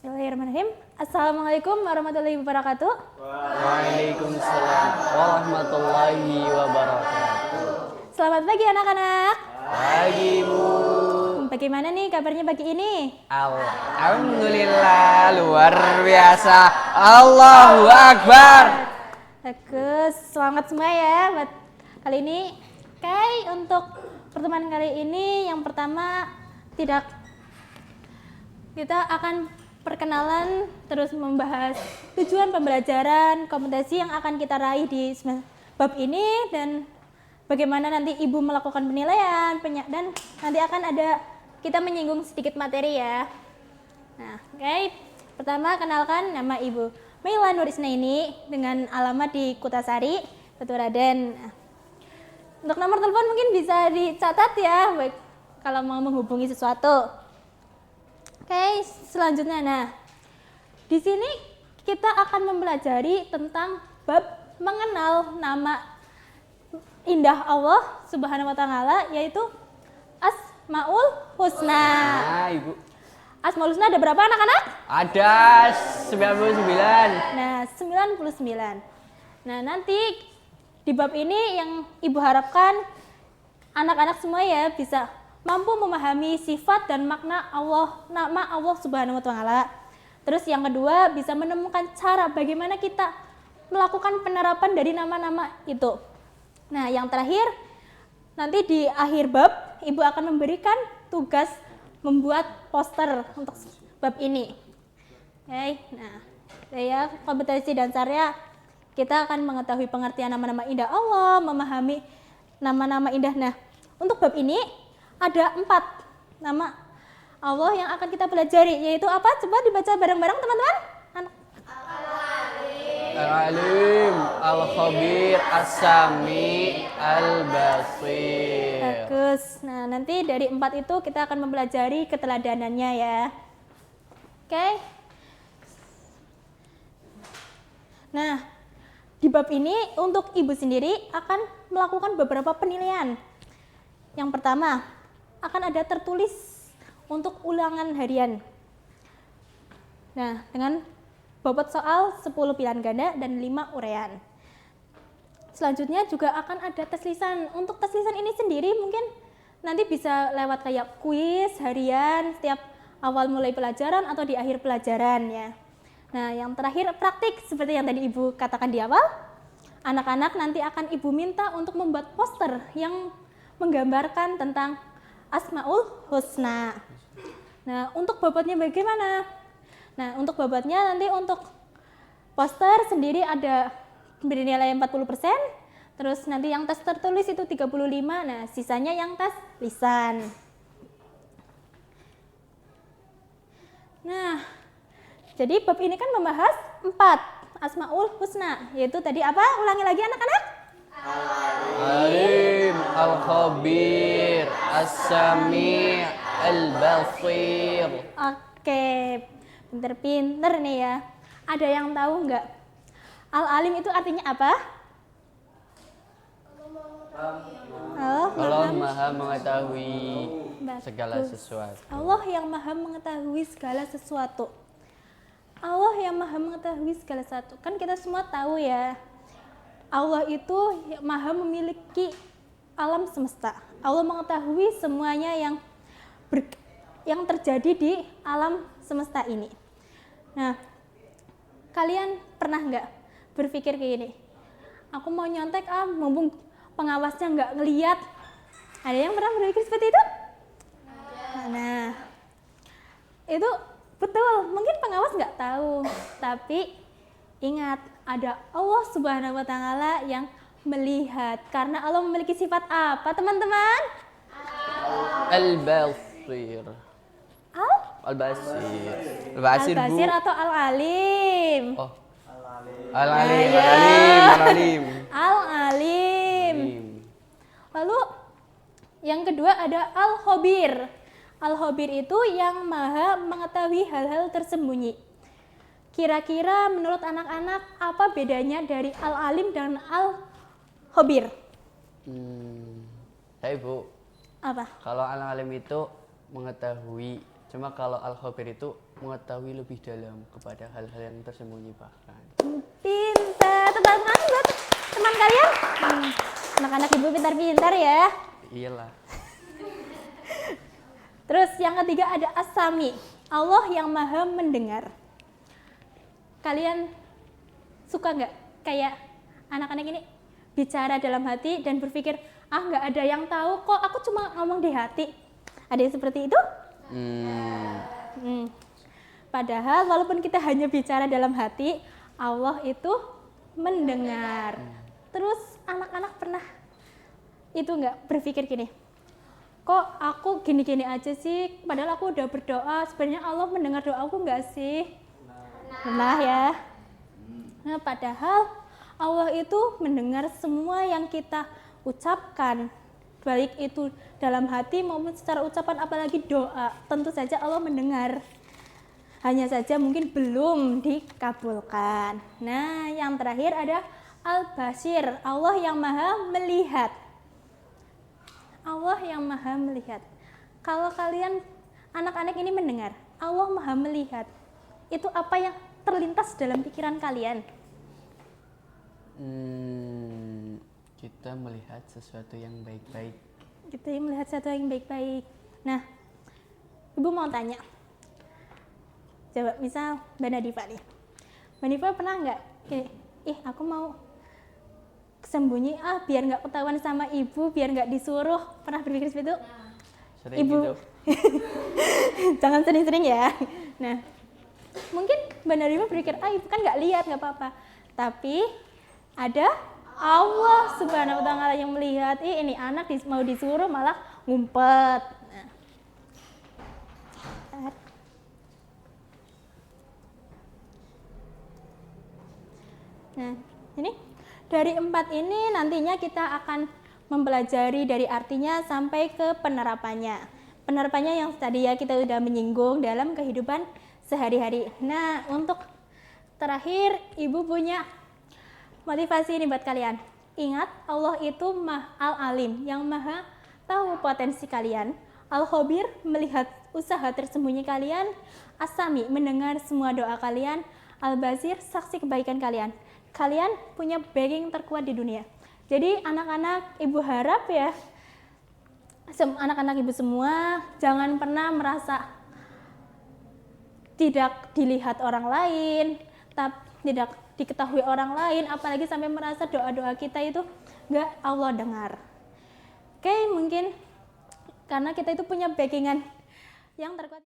Bismillahirrahmanirrahim. Assalamualaikum warahmatullahi wabarakatuh. Waalaikumsalam warahmatullahi wabarakatuh. Selamat pagi anak-anak. Pagi Bu. Bagaimana nih kabarnya pagi ini? Alhamdulillah luar biasa. Allahu Akbar. Bagus, semangat semua ya buat kali ini. Oke, untuk pertemuan kali ini yang pertama kita akan perkenalan terus membahas tujuan pembelajaran, kompetensi yang akan kita raih di bab ini dan bagaimana nanti Ibu melakukan penilaian dan nanti akan ada kita menyinggung sedikit materi ya. Nah, oke. Pertama kenalkan nama Ibu Maila Nurisnaini dengan alamat di Kutasari, Baturaden. Nah, untuk nomor telepon mungkin bisa dicatat ya, baik kalau mau menghubungi sesuatu. Oke, selanjutnya, nah di sini kita akan mempelajari tentang bab mengenal nama indah Allah Subhanahu Wa Taala, yaitu Asmaul Husna. Nah, Ibu. Asmaul Husna ada berapa anak-anak? Ada 99. Nah, 99. Nah, nanti di bab ini yang Ibu harapkan anak-anak semua ya bisa mampu memahami sifat dan makna Allah, nama Allah Subhanahu Wa Taala. Terus yang kedua bisa menemukan cara bagaimana kita melakukan penerapan dari nama-nama itu. Nah, yang terakhir nanti di akhir bab Ibu akan memberikan tugas membuat poster untuk bab ini. Oke, nah ya kompetensi dasarnya kita akan mengetahui pengertian nama-nama indah Allah, memahami nama-nama indah. Nah, untuk bab ini ada 4 nama Allah yang akan kita pelajari, yaitu apa? Coba dibaca bareng-bareng teman-teman. Al-Alim, Al-Khabir, As-Sami, Al-Basir. Bagus. Nah, nanti dari 4 itu kita akan mempelajari keteladanannya ya. Oke. Nah, di bab ini untuk Ibu sendiri akan melakukan beberapa penilaian. Yang pertama, akan ada tertulis untuk ulangan harian. Nah, dengan bobot soal 10 pilihan ganda dan 5 uraian. Selanjutnya juga akan ada tes lisan. Untuk tes lisan ini sendiri mungkin nanti bisa lewat kayak kuis harian setiap awal mulai pelajaran atau di akhir pelajaran ya. Nah, yang terakhir praktik seperti yang tadi Ibu katakan di awal. Anak-anak nanti akan Ibu minta untuk membuat poster yang menggambarkan tentang Asmaul Husna. Nah, untuk bobotnya bagaimana? Nah, untuk bobotnya nanti untuk poster sendiri ada bernilai 40%, terus nanti yang tes tertulis itu 35, nah sisanya yang tes lisan. Nah, jadi bab ini kan membahas 4 Asmaul Husna, yaitu tadi apa? Ulangi lagi anak-anak. Al-Alim, Al-Khabir, As-Sami, Al-Basir. Oke, pinter-pinter nih ya. Ada yang tahu nggak? Al-Alim itu artinya apa? Allah Maha mengetahui segala Bagus. sesuatu. Allah yang maha mengetahui segala sesuatu. Allah yang maha mengetahui segala sesuatu. Kan kita semua tahu ya, Allah itu maha memiliki alam semesta. Allah mengetahui semuanya yang terjadi di alam semesta ini. Nah, kalian pernah nggak berpikir kayak gini? Aku mau nyontek mumpung pengawasnya nggak ngeliat. Ada yang pernah berpikir seperti itu? Nah, itu betul. Mungkin pengawas nggak tahu, tapi ingat ada Allah Subhanahu Wa Taala yang melihat. Karena Allah memiliki sifat apa, teman-teman? Al-Basir. Al-Basir. Al-Basir, Bu. Al-Basir atau Al-Alim? Oh. Al-Alim, Ayo. Al-Alim. Al-Alim. Lalu yang kedua ada Al-Khabir. Al-Khabir itu yang maha mengetahui hal-hal tersembunyi. Kira-kira menurut anak-anak apa bedanya dari Al-Alim dan Al-Khabir? Saya Bu. Apa? Kalau Al-Alim itu mengetahui Cuma kalau al-khabir itu mengetahui lebih dalam kepada hal-hal yang tersembunyi bahkan. Pintar. Tepuk tangan buat teman kalian. Anak-anak ibu pintar-pintar ya. Iyalah. Terus yang ketiga ada as-sami. Allah yang maha mendengar. Kalian suka nggak kayak anak-anak ini bicara dalam hati dan berpikir, nggak ada yang tahu kok, aku cuma ngomong di hati. Ada yang seperti itu? Padahal walaupun kita hanya bicara dalam hati, Allah itu mendengar. Terus anak-anak pernah itu nggak berpikir gini, kok aku gini-gini aja sih, padahal aku udah berdoa, sebenarnya Allah mendengar doaku nggak sih? Pernah ya? Nah, padahal Allah itu mendengar semua yang kita ucapkan, baik itu dalam hati maupun secara ucapan, apalagi doa. Tentu saja Allah mendengar. Hanya saja mungkin belum dikabulkan. Nah, yang terakhir ada Al-Basir, Allah yang maha melihat. Allah yang maha melihat. Kalau kalian anak-anak ini mendengar Allah maha melihat, itu apa yang terlintas dalam pikiran kalian? Kita melihat sesuatu yang baik-baik. Kita melihat sesuatu yang baik-baik. Nah, Ibu mau tanya. Coba misal Mbak Nadifa nih. Mbak Nadifa pernah nggak kayak, aku mau sembunyi biar nggak ketahuan sama ibu, biar nggak disuruh. Pernah berpikir seperti itu? Sering Ibu. gitu. Jangan sering-sering ya. Nah, mungkin Mbak Nadifa berpikir, ibu kan nggak lihat, nggak apa-apa. Tapi ada Allah Subhanahu wa Ta'ala yang melihat. Ini anak mau disuruh malah ngumpet. Nah, ini dari 4 ini nantinya kita akan mempelajari dari artinya sampai ke penerapannya. Penerapannya yang tadi ya kita sudah menyinggung dalam kehidupan sehari-hari. Nah, untuk terakhir Ibu punya motivasi ini buat kalian. Ingat, Allah itu Al-Alim, yang maha tahu potensi kalian. Al-Khabir, melihat usaha tersembunyi kalian. As-Sami, mendengar semua doa kalian. Al-Basir, saksi kebaikan kalian. Kalian punya backing terkuat di dunia. Jadi anak-anak Ibu harap ya, anak-anak Ibu semua jangan pernah merasa tidak dilihat orang lain, tidak diketahui orang lain, apalagi sampai merasa doa-doa kita itu nggak Allah dengar. Oke, mungkin karena kita itu punya backingan yang terkuat.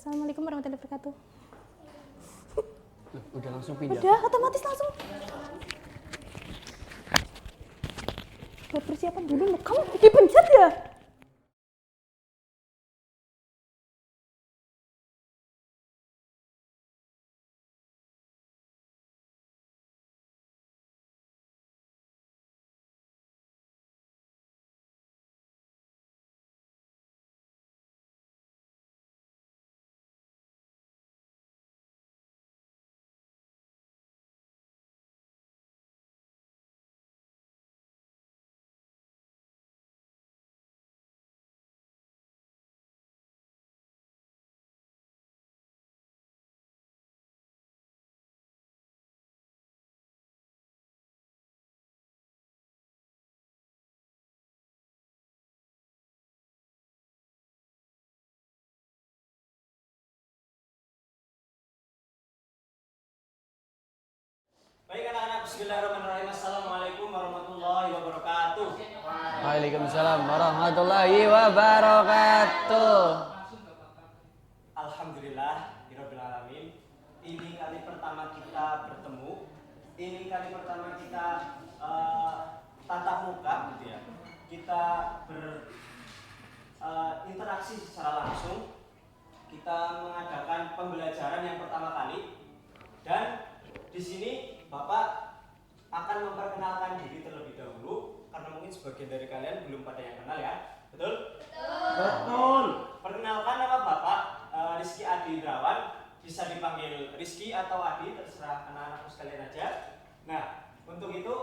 Assalamualaikum warahmatullahi wabarakatuh. Udah langsung pindah. Udah, otomatis langsung. Buat persiapan dulu, kamu dipencet ya? Baik anak-anak, bismillahirrahmanirrahim. Assalamualaikum warahmatullahi wabarakatuh. Waalaikumsalam warahmatullahi wabarakatuh. Alhamdulillah, Rabbil alamin. Ini kali pertama kita bertemu. Ini kali pertama kita tatap muka, gitu ya. Kita berinteraksi secara langsung. Kita mengadakan pembelajaran yang pertama kali. Dan di sini Bapak akan memperkenalkan diri terlebih dahulu karena mungkin sebagian dari kalian belum pada yang kenal ya. Betul? Betul. Perkenalkan nama Bapak Rizky Adi Indrawan, bisa dipanggil Rizky atau Adi, terserah anak-anakku sekalian aja. Nah, untuk itu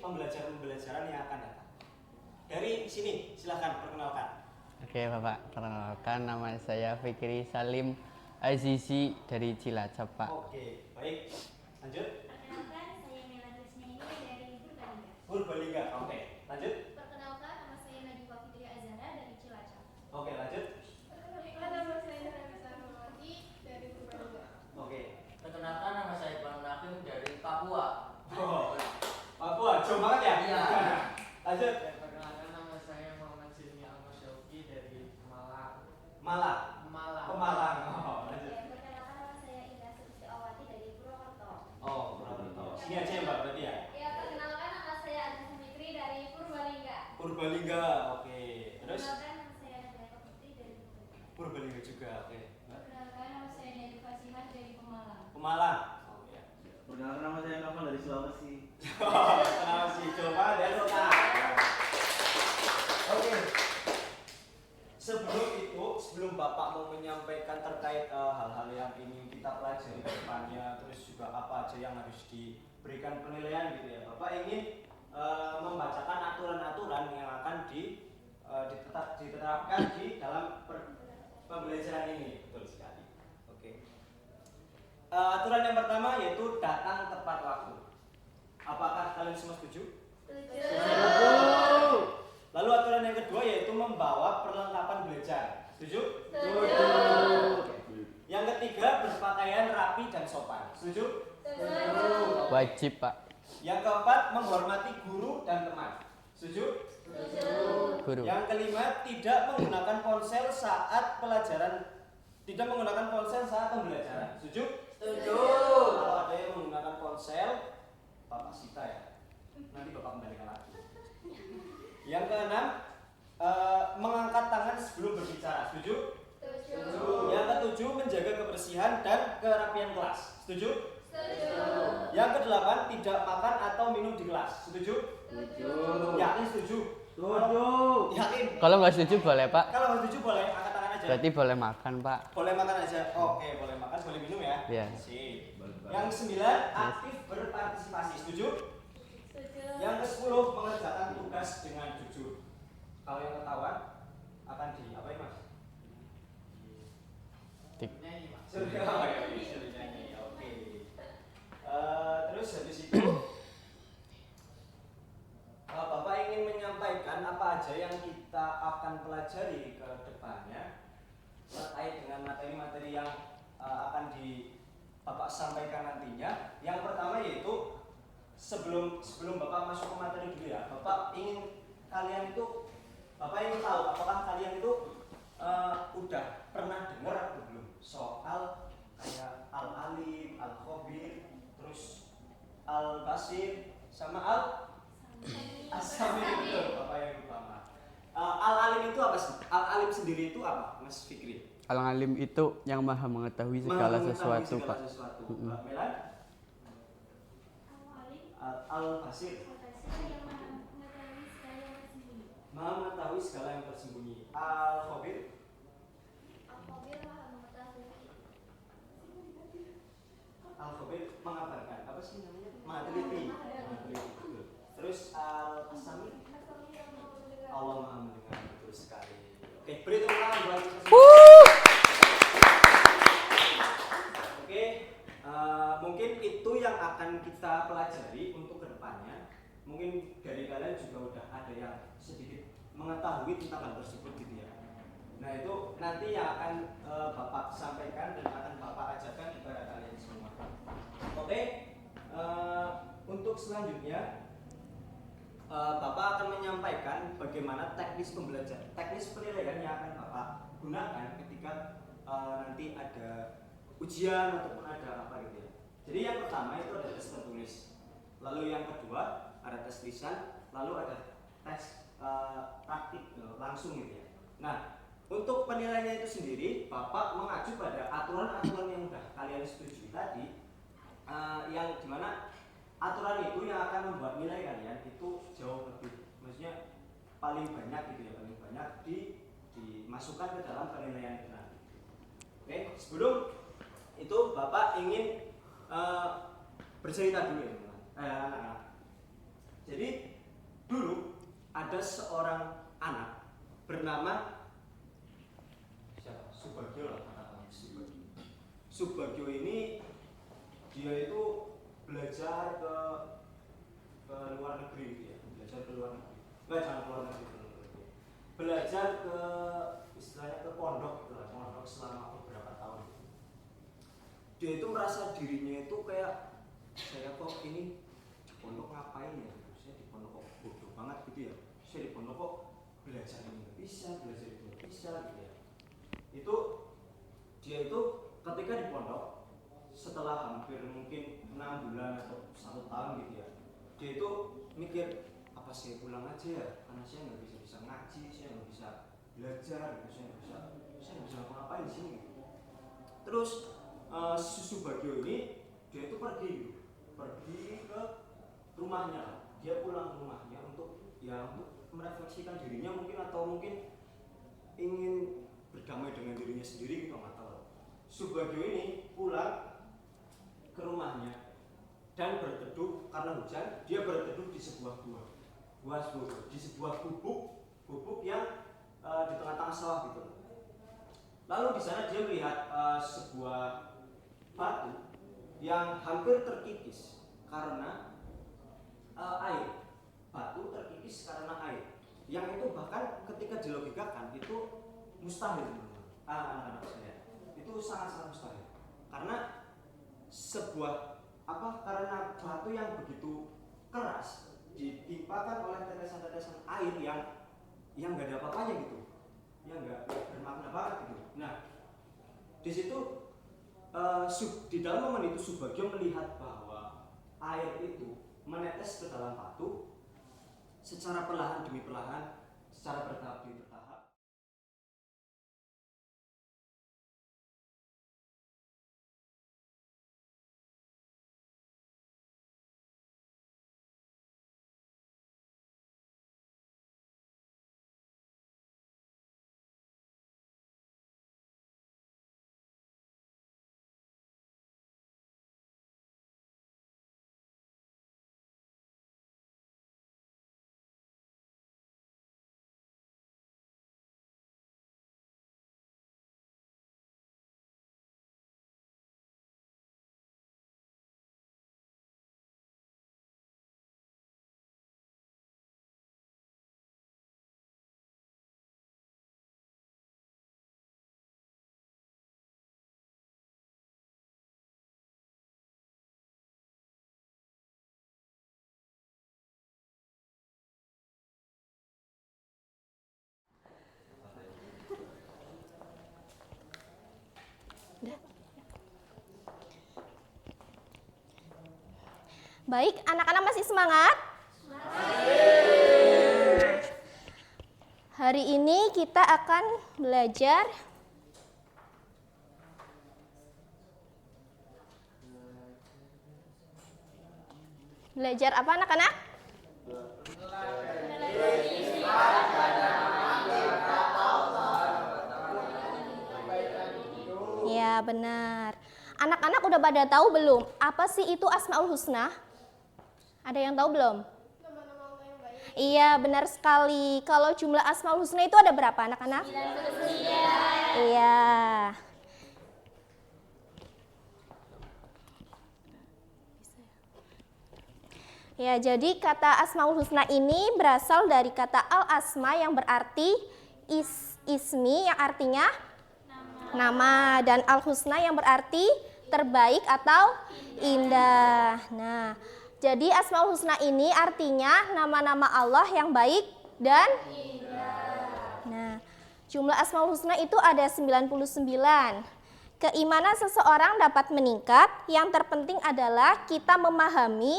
pembelajaran-pembelajaran yang akan datang. Dari sini silahkan perkenalkan. Oke Bapak, perkenalkan nama saya Fikri Salim Azizi dari Cilacap Pak. Oke, baik. Lanjut. Perkenalkan, saya Mela Trisnaini dari Purbalingga. Purbalingga. Oke, lanjut. Perkenalkan, nama saya Najwa Fitri Azhara dari Cilacap. Oke, lanjut. Perkenalkan, nama saya Nafisa Nurmawati dari Purbalingga. Oke. Perkenalkan, nama saya Iqbal Nakim dari Papua. Oh, Papua, jauh banget ya? Iya. Lanjut. Perkenalkan, nama saya Muhammad Silmi Al-Masyauki dari Malang. Malang. Malang. Malang. Oh, lanjut. Perkenalkan, nama saya Indah Sulistiawati dari Purwokerto. Oh, Purwokerto. Sini aja ya Mbak berarti ya? Ya, perkenalkan, nama saya Agus Fikri dari Purbalingga. Purbalingga. Oke. Terus Perkenalkan, nama saya Nadia Putri dari Purbalingga. Purbalingga juga. Oke. Mbak. Perkenalkan, nama saya Nadia Fasihah dari Pemalang. Pemalang. Oh, ya. Perkenalkan, nama saya Novel dari Sulawesi. Kenapa sih? Coba deh lo Oke. Sebelum Bapak mau menyampaikan terkait hal-hal yang ingin kita pelajari ke depannya, terus juga apa aja yang harus diberikan penilaian gitu ya. Bapak ingin membacakan aturan-aturan yang akan diterapkan di dalam pembelajaran ini. Betul sekali. Oke. Aturan yang pertama yaitu datang tepat waktu. Apakah kalian semua setuju? Lalu aturan yang kedua yaitu membawa perlengkapan belajar. Setuju? Yang ketiga berpakaian rapi dan sopan. Setuju? Wajib Pak. Yang keempat menghormati guru dan teman. Setuju? Guru. Yang kelima tidak menggunakan ponsel saat pembelajaran. Setuju? Kalau ada yang menggunakan ponsel, Bapak sita ya. Nanti Bapak kembalikan lagi. Yang keenam, mengangkat tangan sebelum berbicara. Setuju? Yang ketujuh, menjaga kebersihan dan kerapian kelas. Setuju? Yang kedelapan, tidak makan atau minum di kelas. Setuju? Yakin setuju? Yakin? Kalau nggak setuju boleh Pak. Kalau nggak setuju boleh angkat tangan aja. Berarti boleh makan Pak. Boleh makan aja. Oke, boleh makan, boleh minum ya. Iya. Sip. Yang kesembilan, aktif berpartisipasi. Setuju? Yang ke-10, mengerjakan tugas dengan jujur. Kalau yang ketahuan akan diapain Mas? Nyanyi, Mas. Suruh nyanyi. Oke. Terus habis itu Bapak ingin menyampaikan apa aja yang kita akan pelajari ke depannya terkait dengan materi-materi yang akan Bapak sampaikan nantinya. Yang pertama yaitu sebelum Bapak masuk ke materi dulu ya, Bapak ingin tahu apakah kalian itu udah pernah dengar atau belum soal kayak al-alim, al-khabir, terus al-basir sama as-samir itu Bapak yang lupa maaf. Al-alim itu apa sih? Al-alim sendiri itu apa, Mas Fikri? Al-alim itu yang maha mengetahui segala sesuatu Pak. Mbak Melan? Al-basir. Maha mengetahui segala yang tersembunyi. Al-khabir. Al-khabir mengabarkan. Apa sih namanya? Meneliti. Betul. Terus al-samir. Allah maha mendengar. Betul sekali. Oke, beri tepuk tangan buat Oke, mungkin itu yang akan kita pelajari untuk kedepannya. Mungkin dari kalian juga udah ada yang sedikit mengetahui tentang hal tersebut gitu ya. Nah itu nanti yang akan Bapak sampaikan dan akan Bapak ajarkan kepada kalian semua. Oke, untuk selanjutnya Bapak akan menyampaikan bagaimana teknis pembelajaran, teknis penilaian yang akan Bapak gunakan ketika nanti ada ujian ataupun ada apa gitu ya. Jadi yang pertama itu ada tes tertulis, lalu yang kedua ada tes lisan, lalu ada tes praktik langsung gitu ya. Nah untuk penilaiannya itu sendiri Bapak mengacu pada aturan-aturan yang sudah kalian setujui tadi, yang dimana aturan itu yang akan membuat nilai kalian itu jauh lebih, maksudnya paling banyak gitu ya, paling banyak dimasukkan ke dalam penilaian itu nanti. Oke, sebelum itu Bapak ingin bercerita dulu ya teman-teman, anak-anak. Jadi dulu ada seorang anak bernama siapa? Subagio lah, katakan Subagio. Subagio ini dia itu belajar ke luar negeri gitu ya, belajar ke luar negeri. Enggak, jangan ke luar negeri. Belajar ke istilahnya ke pondok gitu lah, pondok selama beberapa tahun. Dia itu merasa dirinya itu kayak saya kok ini di pondok ngapain ya? Saya di pondok kok bodoh banget gitu ya. Saya di pondok kok belajar ini nggak bisa, belajar itu nggak bisa gitu ya. Itu dia itu ketika di pondok setelah hampir mungkin 6 bulan atau 1 tahun gitu ya, dia itu mikir apa saya pulang aja ya, karena saya nggak bisa ngaji, saya nggak bisa belajar, gitu. saya nggak bisa ngapa-ngapain di sini gitu. Terus Subagio ini dia itu pergi ke rumahnya, dia pulang ke rumahnya untuk merefleksikan dirinya mungkin, atau mungkin ingin berdamai dengan dirinya sendiri gitu, nggak tahu. Subagio ini pulang ke rumahnya dan berteduh karena hujan. Dia berteduh di sebuah di sebuah gubuk yang di tengah-tengah sawah gitu. Lalu di sana dia melihat sebuah batu yang hampir terkikis karena air. Batu terkikis karena air. Yang itu bahkan ketika dilogikakan itu mustahil, anak-anak saya. Itu sangat-sangat mustahil. Karena karena batu yang begitu keras ditimpakan oleh tetesan-tetesan air yang nggak ada apa-apanya gitu, yang nggak bermakna banget gitu. Nah, di situ di dalam momen itu Subagio melihat bahwa air itu menetes ke dalam batu secara perlahan demi perlahan, secara bertahap demi bertahap. Baik, anak-anak masih semangat? Hari ini kita akan belajar apa anak-anak? Ya, benar. Anak-anak udah pada tahu belum? Apa sih itu Asmaul Husna? Ada yang tahu belum? Nama-nama Allah yang baik. Iya, benar sekali. Kalau jumlah Asmaul Husna itu ada berapa anak-anak? 99. Iya. Ya, jadi kata Asmaul Husna ini berasal dari kata al-asma yang berarti ismi yang artinya nama, dan al-husna yang berarti terbaik atau indah. Nah, jadi Asmaul Husna ini artinya nama-nama Allah yang baik dan indah. Nah, jumlah Asmaul Husna itu ada 99. Keimanan seseorang dapat meningkat, yang terpenting adalah kita memahami,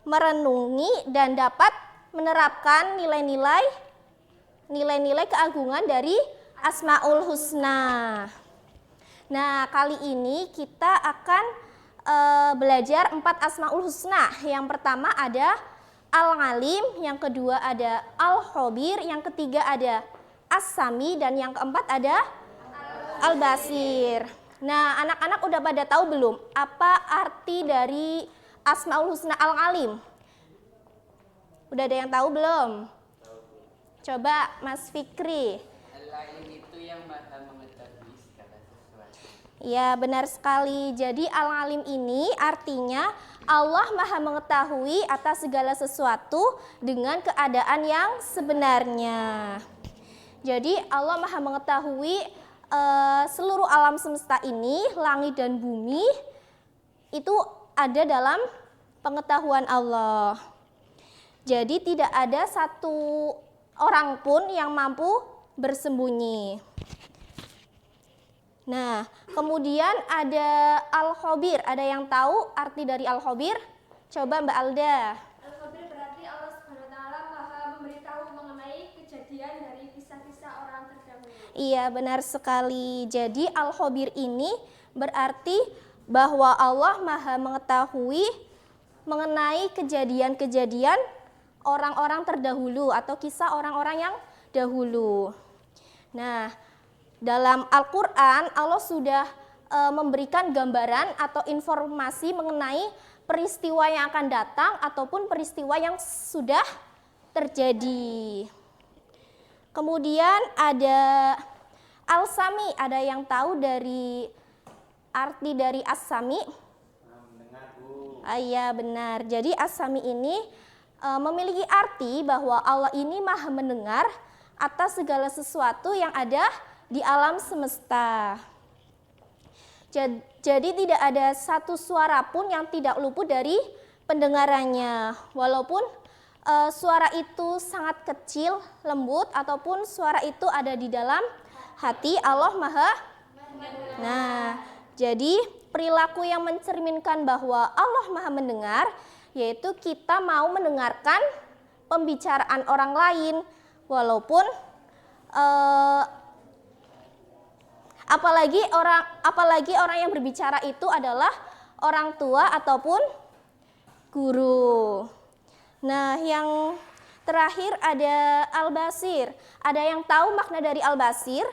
merenungi, dan dapat menerapkan nilai-nilai keagungan dari Asmaul Husna. Nah, kali ini kita akan belajar 4 Asmaul Husna. Yang pertama ada Al-Alim, yang kedua ada Al-Khabir, yang ketiga ada As-Sami, dan yang keempat ada Al-Basir. Nah, anak-anak udah pada tahu belum apa arti dari Asmaul Husna Al-Alim? Udah ada yang tahu belum? Coba Mas Fikri. Al-alim itu yang maha mengetahui segala sesuatu. Ya, benar sekali. Jadi al-alim ini artinya Allah maha mengetahui atas segala sesuatu dengan keadaan yang sebenarnya. Jadi Allah maha mengetahui seluruh alam semesta ini, langit dan bumi, itu ada dalam pengetahuan Allah. Jadi tidak ada satu orang pun yang mampu bersembunyi. Nah, kemudian ada Al-Khabir. Ada yang tahu arti dari Al-Khabir? Coba Mbak Alda. Al-Khabir berarti Allah SWT maha memberitahu mengenai kejadian dari kisah-kisah orang terdahulu. Iya, benar sekali. Jadi Al-Khabir ini berarti bahwa Allah maha mengetahui mengenai kejadian-kejadian orang-orang terdahulu atau kisah orang-orang yang dahulu. Nah, dalam Al-Quran Allah sudah memberikan gambaran atau informasi mengenai peristiwa yang akan datang ataupun peristiwa yang sudah terjadi. Kemudian ada Al-Sami. Ada yang tahu dari arti dari As-Sami? Mendengar, Bu. Iya, benar. Jadi As-Sami ini memiliki arti bahwa Allah ini maha mendengar atas segala sesuatu yang ada di alam semesta. Jadi tidak ada satu suara pun yang tidak luput dari pendengarannya. Walaupun suara itu sangat kecil, lembut, ataupun suara itu ada di dalam hati, Allah maha. Nah, jadi perilaku yang mencerminkan bahwa Allah maha mendengar, yaitu kita mau mendengarkan pembicaraan orang lain, walaupun apalagi orang yang berbicara itu adalah orang tua ataupun guru. Nah, yang terakhir ada Al-Basir. Ada yang tahu makna dari Al-Basir?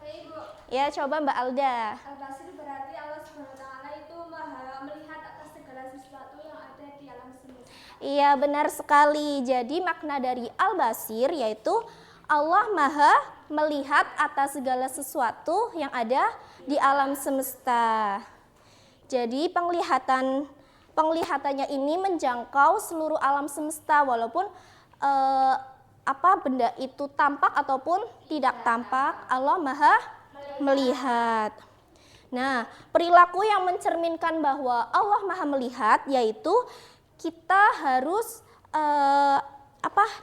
Baik, Bu. Ya, coba Mbak Alda. Al-Basir berarti Allah SWT itu maha melihat atas segala sesuatu yang ada di alam semesta. Iya, benar sekali. Jadi makna dari Al-Basir yaitu Allah maha melihat atas segala sesuatu yang ada di alam semesta. Jadi penglihatannya ini menjangkau seluruh alam semesta, walaupun benda itu tampak ataupun tidak tampak, Allah maha melihat. Nah, perilaku yang mencerminkan bahwa Allah maha melihat yaitu kita harus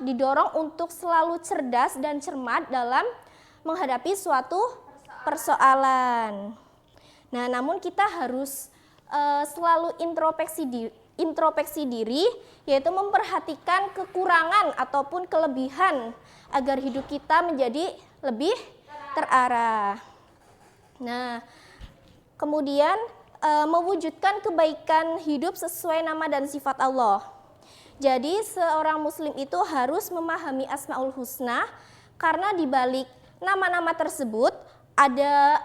didorong untuk selalu cerdas dan cermat dalam menghadapi suatu persoalan. Nah, namun kita harus selalu introspeksi diri, yaitu memperhatikan kekurangan ataupun kelebihan agar hidup kita menjadi lebih terarah. Nah, kemudian mewujudkan kebaikan hidup sesuai nama dan sifat Allah. Jadi seorang muslim itu harus memahami Asmaul Husna, karena di balik nama-nama tersebut ada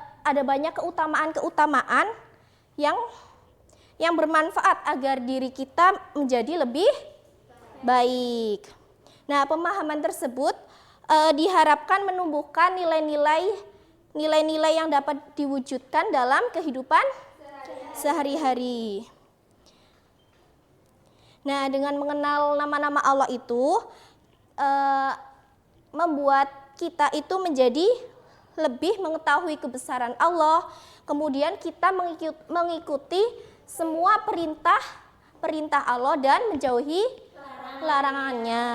banyak keutamaan-keutamaan yang bermanfaat agar diri kita menjadi lebih baik. Nah, pemahaman tersebut diharapkan menumbuhkan nilai-nilai yang dapat diwujudkan dalam kehidupan sehari-hari. Nah, dengan mengenal nama-nama Allah itu membuat kita itu menjadi lebih mengetahui kebesaran Allah. Kemudian kita mengikuti semua perintah Allah dan menjauhi larangannya.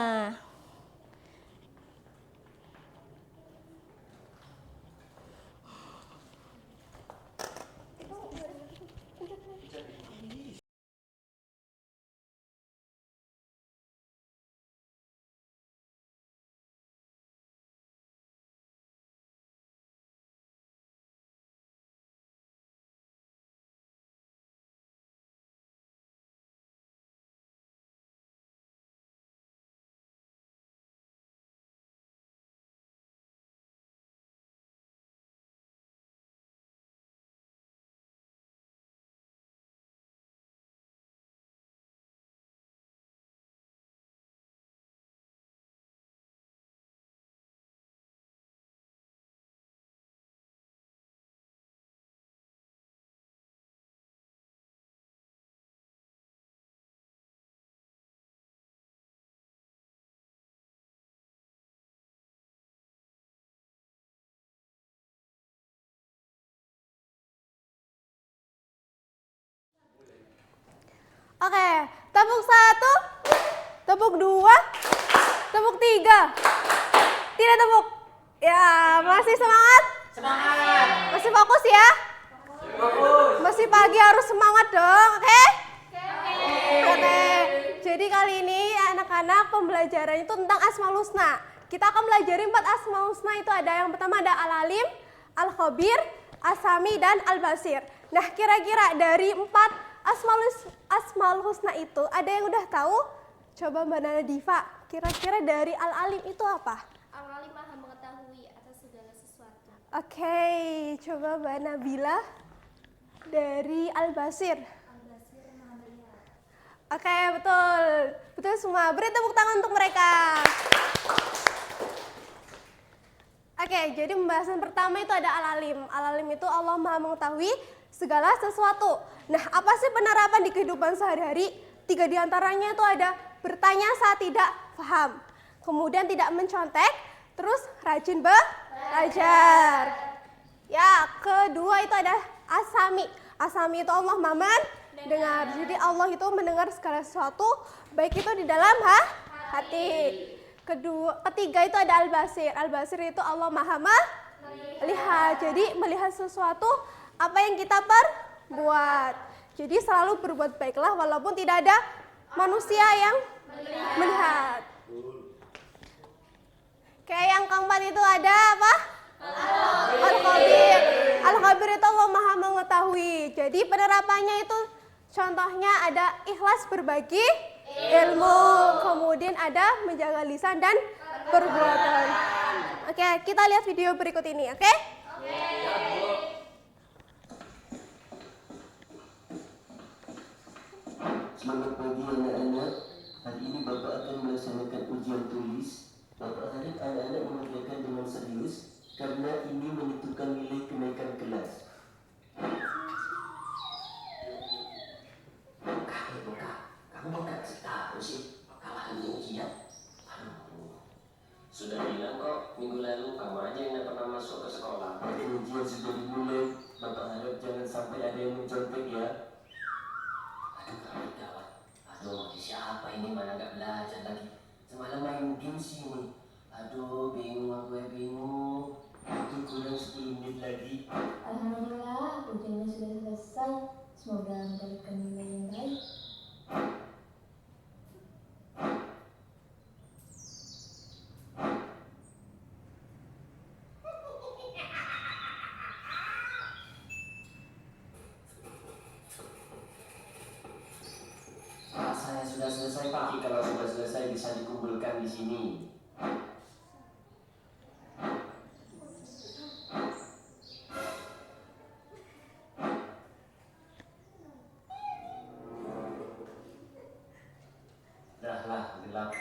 Oke, tepuk 1, tepuk 2, tepuk 3. Tidak tepuk. Ya, masih semangat? Semangat. Masih fokus ya? Fokus. Masih pagi harus semangat dong, oke? Oke. Jadi kali ini anak-anak pembelajaran itu tentang Asmaul Husna. Kita akan belajar 4 Asmaul Husna, itu ada yang pertama ada Al-Alim, Al-Khabir, As-Sami, dan Al-Basir. Nah, kira-kira dari 4 Asmaul Husna itu ada yang udah tahu? Coba Mbak Nana Diva, kira-kira dari Al-Alim itu apa? Al-Alim Maha mengetahui atas segala sesuatu. Oke, coba Mbak Nabila dari Al-Basir. Al-Basir Maha melihat. Oke, betul. Betul semua. Beri tepuk tangan untuk mereka. Oke, jadi pembahasan pertama itu ada Al-Alim. Al-Alim itu Allah Maha mengetahui segala sesuatu. Nah, apa sih penerapan di kehidupan sehari-hari? 3 diantaranya itu ada bertanya saat tidak paham, kemudian tidak mencontek, terus rajin belajar. Ya, kedua itu ada As-Sami. As-Sami itu Allah Maha mendengar. Jadi Allah itu mendengar segala sesuatu, baik itu di dalam hati. Ketiga itu ada Al-Basir. Al-Basir itu Allah Maha melihat. Jadi melihat sesuatu apa yang kita perbuat. Jadi selalu berbuat baiklah walaupun tidak ada manusia yang melihat. Kayak yang keempat itu ada apa? Al-Khabir. Al-Khabir itu Allah Maha mengetahui. Jadi penerapannya itu contohnya ada ikhlas berbagi ilmu, kemudian ada menjaga lisan dan perbuatan. Oke, kita lihat video berikut ini, oke? Selamat pagi anak-anak. Hari ini Bapak akan melaksanakan ujian tulis. Bapak harap anak-anak mengerjakan dengan serius karena ini menentukan nilai kenaikan kelas. Kamu kok kasih tahu sih kalah ujian? Sudah bilang kok minggu lalu kamu aja yang tidak pernah masuk ke sekolah. Ujian sudah dimulai. Bapak harap jangan sampai ada yang mencontek ya. Aduh, gawat. Aduh, siapa ini mana nggak belajar lagi? Semalam main game sih ini. Aduh, bingung aku ya, bingung. Itu kurang 10 menit lagi. Alhamdulillah, ujiannya sudah selesai. Semoga mendapatkan nilai yang baik. Saya sudah selesai Pak. Kalau sudah selesai bisa dikumpulkan di sini. Dah lah, gelap.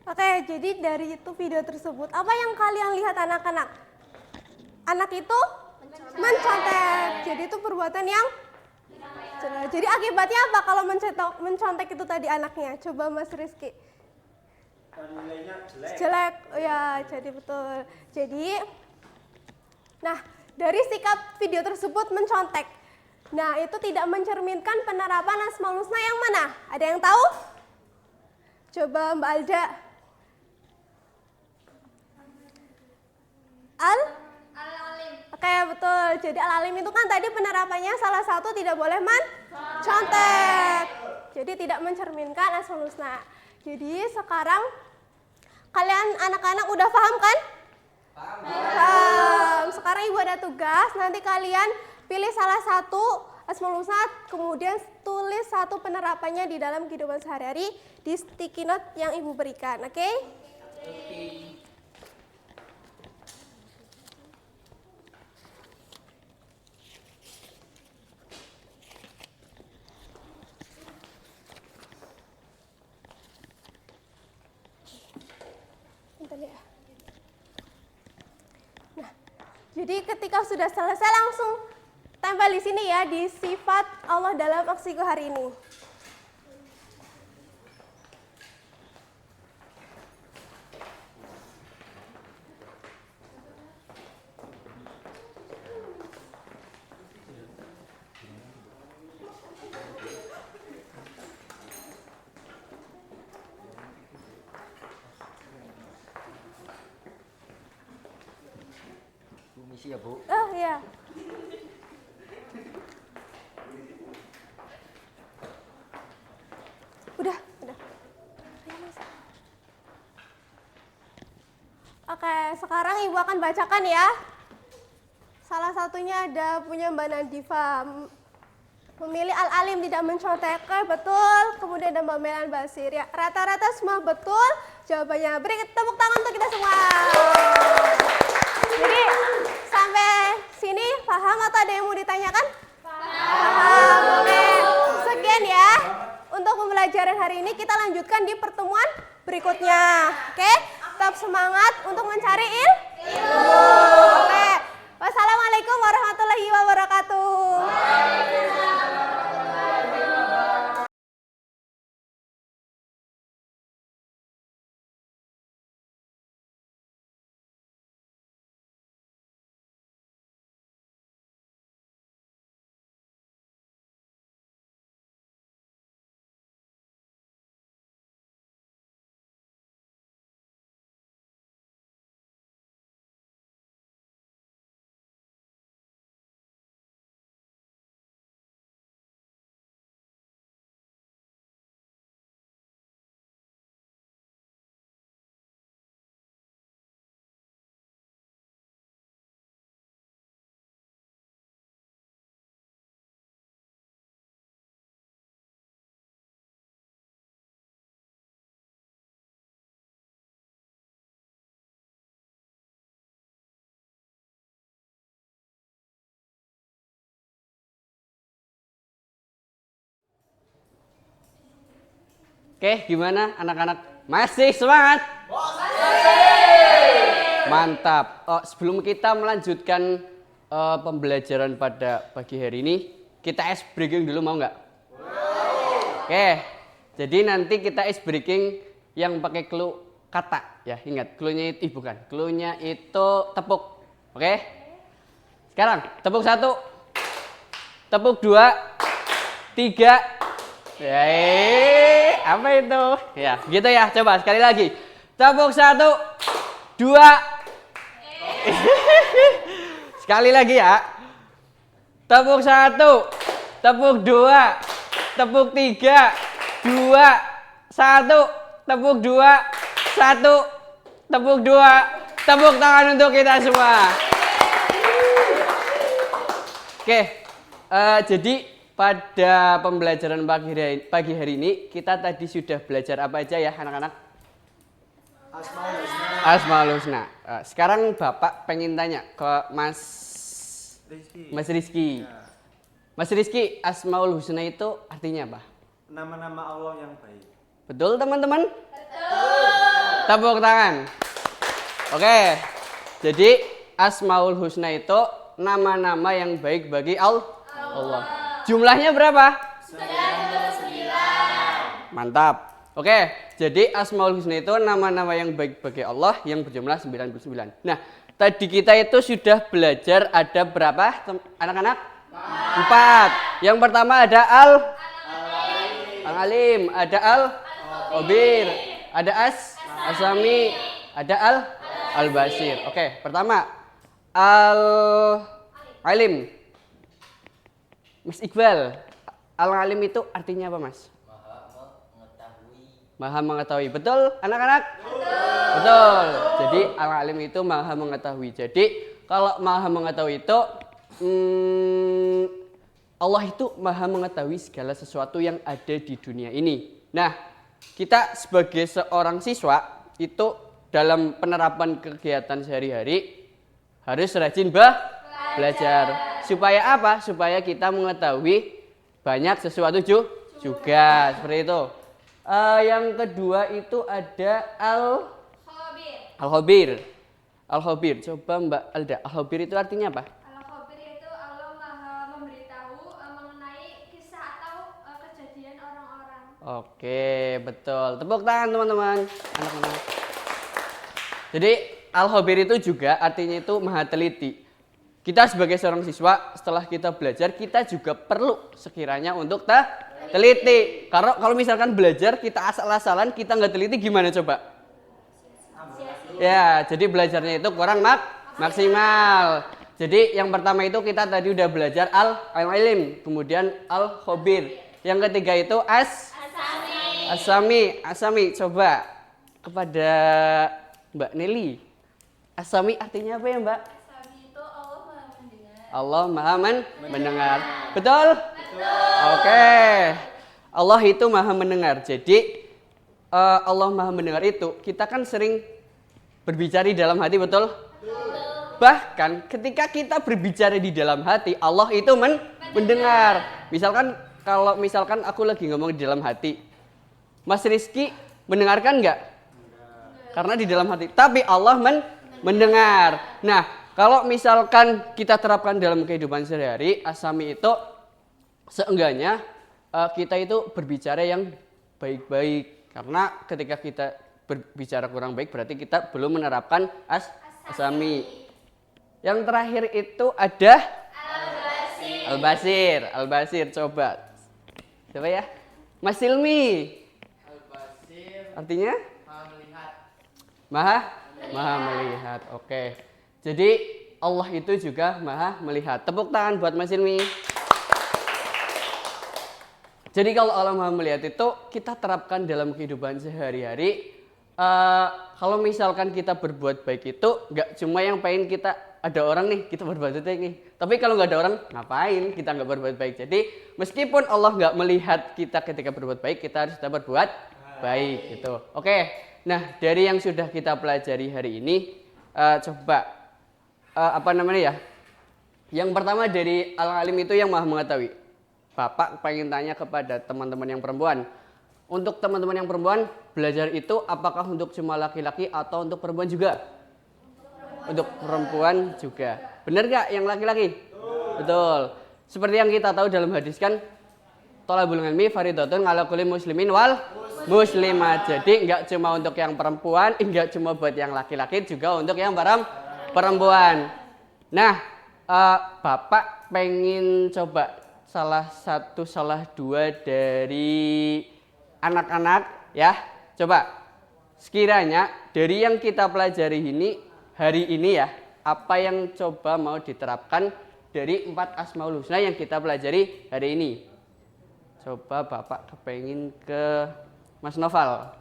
Oke, jadi dari itu video tersebut, apa yang kalian lihat anak-anak? Anak itu mencontek. Jadi itu perbuatan yang salah. Jadi akibatnya apa kalau mencontek itu tadi anaknya? Coba Mas Rizky. Nilainya jelek. Jelek, oh ya, jadi betul. Jadi, nah dari sikap video tersebut mencontek. Nah itu tidak mencerminkan penerapan Asmaul Husna yang mana? Ada yang tahu? Coba Mbak Alda. Al-Alim. Oke, betul. Jadi Al-Alim itu kan tadi penerapannya salah satu tidak boleh mencontek. Jadi tidak mencerminkan Asmaul Husna. Jadi sekarang kalian anak-anak udah paham kan? Paham. Sekarang Ibu ada tugas, nanti kalian pilih salah satu Asmaul Husna, kemudian tulis satu penerapannya di dalam kehidupan sehari-hari di sticky note yang Ibu berikan, oke? Nah, jadi ketika sudah selesai langsung tempel di sini ya, di sifat Allah dalam aksiku hari ini. Permisi ya, Bu. Oh iya. Udah. Ayo, Mas. Oke, sekarang Ibu akan bacakan ya. Salah satunya ada punya Mbak Nadifa. Memilih Al-Alim tidak menconteknya, betul. Kemudian ada Mbak Melan Basir. Ya, rata-rata semua betul. Jawabannya beri tepuk tangan untuk kita semua. Jadi sampai sini paham atau ada yang mau ditanyakan? Paham. Oke. Sekian ya. Untuk pembelajaran hari ini kita lanjutkan di pertemuan berikutnya. Oke? Tetap semangat untuk mencari ilmu. Oke. Wassalamualaikum warahmatullahi wabarakatuh. Oke, gimana anak-anak? Masih semangat? Mantap. Sebelum kita melanjutkan pembelajaran pada pagi hari ini, kita ice breaking dulu, mau nggak? Oke, jadi nanti kita ice breaking yang pakai clue kata. Ya, ingat, clue-nya itu bukan. Clue-nya itu tepuk. Oke? Sekarang, tepuk 1, tepuk 2, 3. Apa itu? Ya, gitu ya. Coba sekali lagi. Tepuk 1, 2. Sekali lagi ya. Tepuk 1, tepuk 2, tepuk 3, 2, 1, tepuk 2, 1, tepuk 2. Tepuk tangan untuk kita semua. Oke, jadi pada pembelajaran pagi hari ini kita tadi sudah belajar apa aja ya anak-anak? Asmaul Husna. Sekarang Bapak pengen tanya ke Mas Rizky. Mas Rizky, Asmaul Husna itu artinya apa? Nama-nama Allah yang baik. Betul teman-teman? Betul. Tepuk tangan. Oke, jadi Asmaul Husna itu nama-nama yang baik bagi Allah. Jumlahnya berapa? 99. Mantap. Oke, jadi Asmaul Husna itu nama-nama yang baik bagi Allah yang berjumlah 99. Nah, tadi kita itu sudah belajar ada berapa anak-anak? 4. Yang pertama ada Al-Alim, ada Al-Khabir, ada As-Sami, ada Al-Basir. Oke, pertama Al-Alim. Mas Iqbal, Al-Alim itu artinya apa, Mas? Maha mengetahui. Betul, anak-anak? Betul. Jadi Al-Alim itu maha mengetahui. Jadi kalau maha mengetahui itu Allah itu maha mengetahui segala sesuatu yang ada di dunia ini. Nah, kita sebagai seorang siswa itu dalam penerapan kegiatan sehari-hari harus rajin belajar. Supaya apa? Supaya kita mengetahui banyak sesuatu juga. Seperti itu. Yang kedua itu ada Al-Khabir. Al-Khabir. Coba Mbak Alda, Al-Khabir itu artinya apa? Al-Khabir itu Allah maha memberitahu mengenai kisah atau kejadian orang-orang. Oke, betul. Tepuk tangan teman-teman. Anak-anak. Jadi Al-Khabir itu juga artinya itu maha teliti. Kita sebagai seorang siswa setelah kita belajar kita juga perlu sekiranya untuk teliti. Karena kalau misalkan belajar kita asal-asalan kita nggak teliti gimana coba? Ya, jadi belajarnya itu kurang maksimal. Jadi yang pertama itu kita tadi udah belajar al-ilim, kemudian al-khabir. Yang ketiga itu asami. Coba kepada Mbak Nelly. Asami artinya apa ya, Mbak? Asami itu Allah Maha mendengar. Allah Maha mendengar. Betul? Oke. Allah itu Maha mendengar. Jadi Allah Maha mendengar itu kita kan sering berbicara di dalam hati, betul? Bahkan ketika kita berbicara di dalam hati, Allah itu mendengar. Misalkan aku lagi ngomong di dalam hati, Mas Rizky mendengarkan nggak? Karena di dalam hati. Tapi Allah mendengar. Nah, kalau misalkan kita terapkan dalam kehidupan sehari-hari, asami itu seenggaknya kita itu berbicara yang baik-baik. Karena ketika kita berbicara kurang baik berarti kita belum menerapkan asami. Yang terakhir itu ada Al-Basir. Coba ya. Mas Silmi. Al-Basir Artinya? Maha melihat. Maha melihat. Oke. Jadi Allah itu juga Maha melihat. Tepuk tangan buat Mas Silmi. Jadi kalau Allah Maha melihat itu kita terapkan dalam kehidupan sehari-hari. Kalau misalkan kita berbuat baik itu nggak cuma yang pengen kita ada orang nih kita berbuat baik nih. Tapi kalau nggak ada orang ngapain kita nggak berbuat baik. Jadi meskipun Allah nggak melihat kita ketika berbuat baik, kita harus tetap berbuat baik gitu. Oke. Nah dari yang sudah kita pelajari hari ini, coba Yang pertama dari Al-Alim itu yang Maha mengetahui. Bapak pengen tanya kepada teman-teman yang perempuan. Untuk teman-teman yang perempuan, belajar itu apakah untuk cuma laki-laki atau untuk perempuan juga? Untuk perempuan juga. Benar gak yang laki-laki? Betul. Seperti yang kita tahu dalam hadis kan, thalabul ilmi fardhatun 'ala kulli muslimin wal muslimat. Jadi enggak cuma untuk yang perempuan, enggak cuma buat yang laki-laki, juga untuk yang perempuan. Nah, Bapak pengen coba salah dua dari anak-anak ya. Coba sekiranya dari yang kita pelajari ini hari ini ya, apa yang coba mau diterapkan dari 4 Asmaul Husna yang kita pelajari hari ini. Coba Bapak kepengin ke Mas Noval.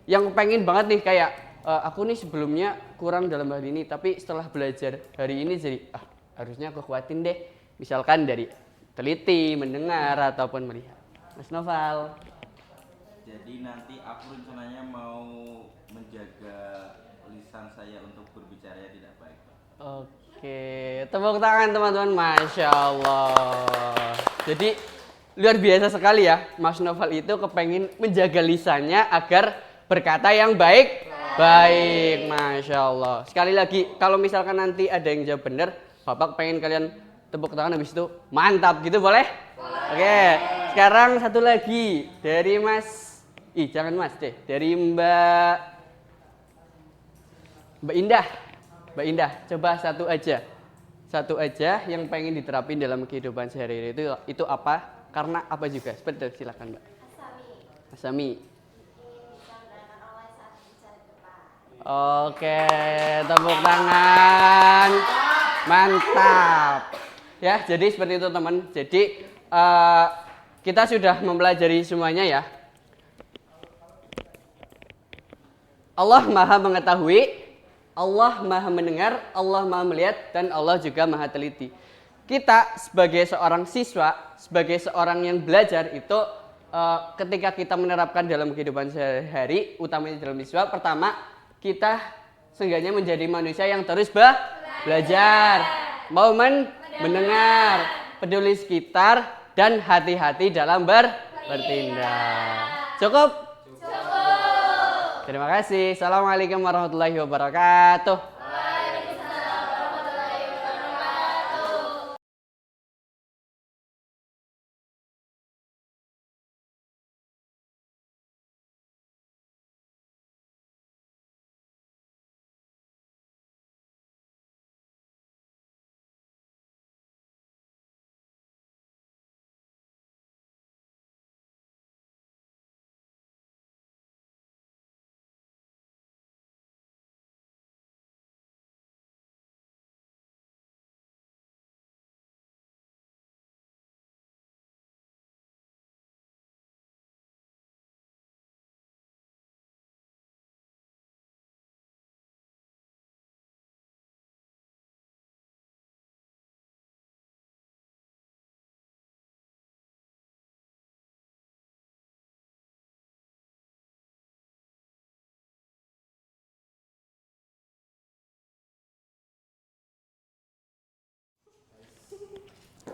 Yang pengen banget nih kayak aku nih sebelumnya kurang dalam hal ini, tapi setelah belajar hari ini jadi harusnya aku kuatin deh. Misalkan dari teliti, mendengar ataupun melihat. Mas Noval. Jadi nanti aku rencananya mau menjaga lisan saya untuk berbicara yang tidak baik. Oke, tepuk tangan teman-teman, Masya Allah. Jadi luar biasa sekali ya, Mas Noval itu kepengen menjaga lisannya agar berkata yang baik, Masya Allah. Sekali lagi, kalau misalkan nanti ada yang jawab benar, Bapak pengen kalian tepuk tangan habis itu mantap gitu, boleh? Oke, sekarang satu lagi dari jangan Mas deh, dari Mbak Indah. Mbak Indah, coba satu aja yang pengen diterapin dalam kehidupan sehari-hari itu apa? Karena apa juga? Seperti itu, silakan Mbak. Asami. Oke, tepuk tangan. Mantap. Ya, jadi seperti itu teman. Jadi kita sudah mempelajari semuanya ya. Allah Maha mengetahui, Allah Maha mendengar, Allah Maha melihat, dan Allah juga Maha teliti. Kita sebagai seorang siswa, sebagai seorang yang belajar itu ketika kita menerapkan dalam kehidupan sehari-hari, utamanya dalam siswa, pertama kita seenggaknya menjadi manusia yang terus belajar, mau mendengar, peduli sekitar, dan hati-hati dalam bertindak. Cukup? Terima kasih. Assalamualaikum warahmatullahi wabarakatuh.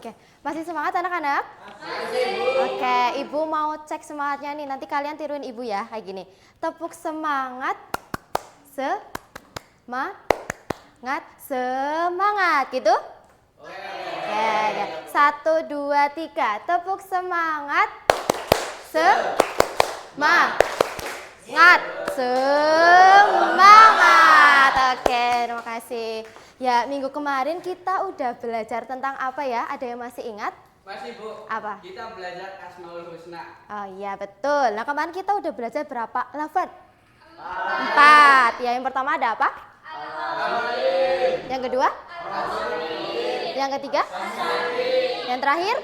Oke, masih semangat anak-anak? Masih, Bu. Oke, Ibu mau cek semangatnya nih. Nanti kalian tiruin Ibu ya, kayak gini. Tepuk semangat. Semangat, gitu? Oke, ya. 1, 2, 3. Tepuk semangat. Semangat. Oke, terima kasih. Ya, minggu kemarin kita udah belajar tentang apa ya? Ada yang masih ingat? Masih, Bu. Apa? Kita belajar Asmaul Husna. Oh iya, betul. Nah, kemarin kita udah belajar berapa lafaz? 4. Ya, yang pertama ada apa? Al-Alim. Yang kedua? Al-Alim. Yang ketiga? Al-Alim. Yang terakhir?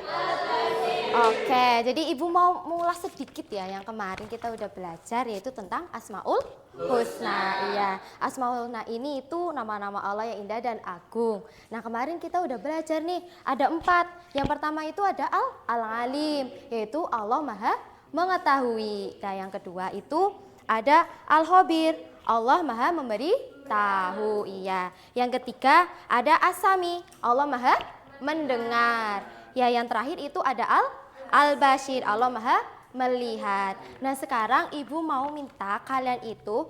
Oke, jadi Ibu mau mengulas sedikit ya yang kemarin kita udah belajar, yaitu tentang Asmaul Husna. Iya, Asmaul Husna ini itu nama-nama Allah yang indah dan agung. Nah, kemarin kita udah belajar nih, ada 4. Yang pertama itu ada Al-Alim, yaitu Allah Maha Mengetahui. Nah, yang kedua itu ada Al-Khabir, Allah Maha Memberi Tahu. Iya. Yang ketiga ada As-Sami, Allah Maha Mendengar. Ya, yang terakhir itu ada Al-Bashir, Allah Maha Melihat. Nah, sekarang Ibu mau minta kalian itu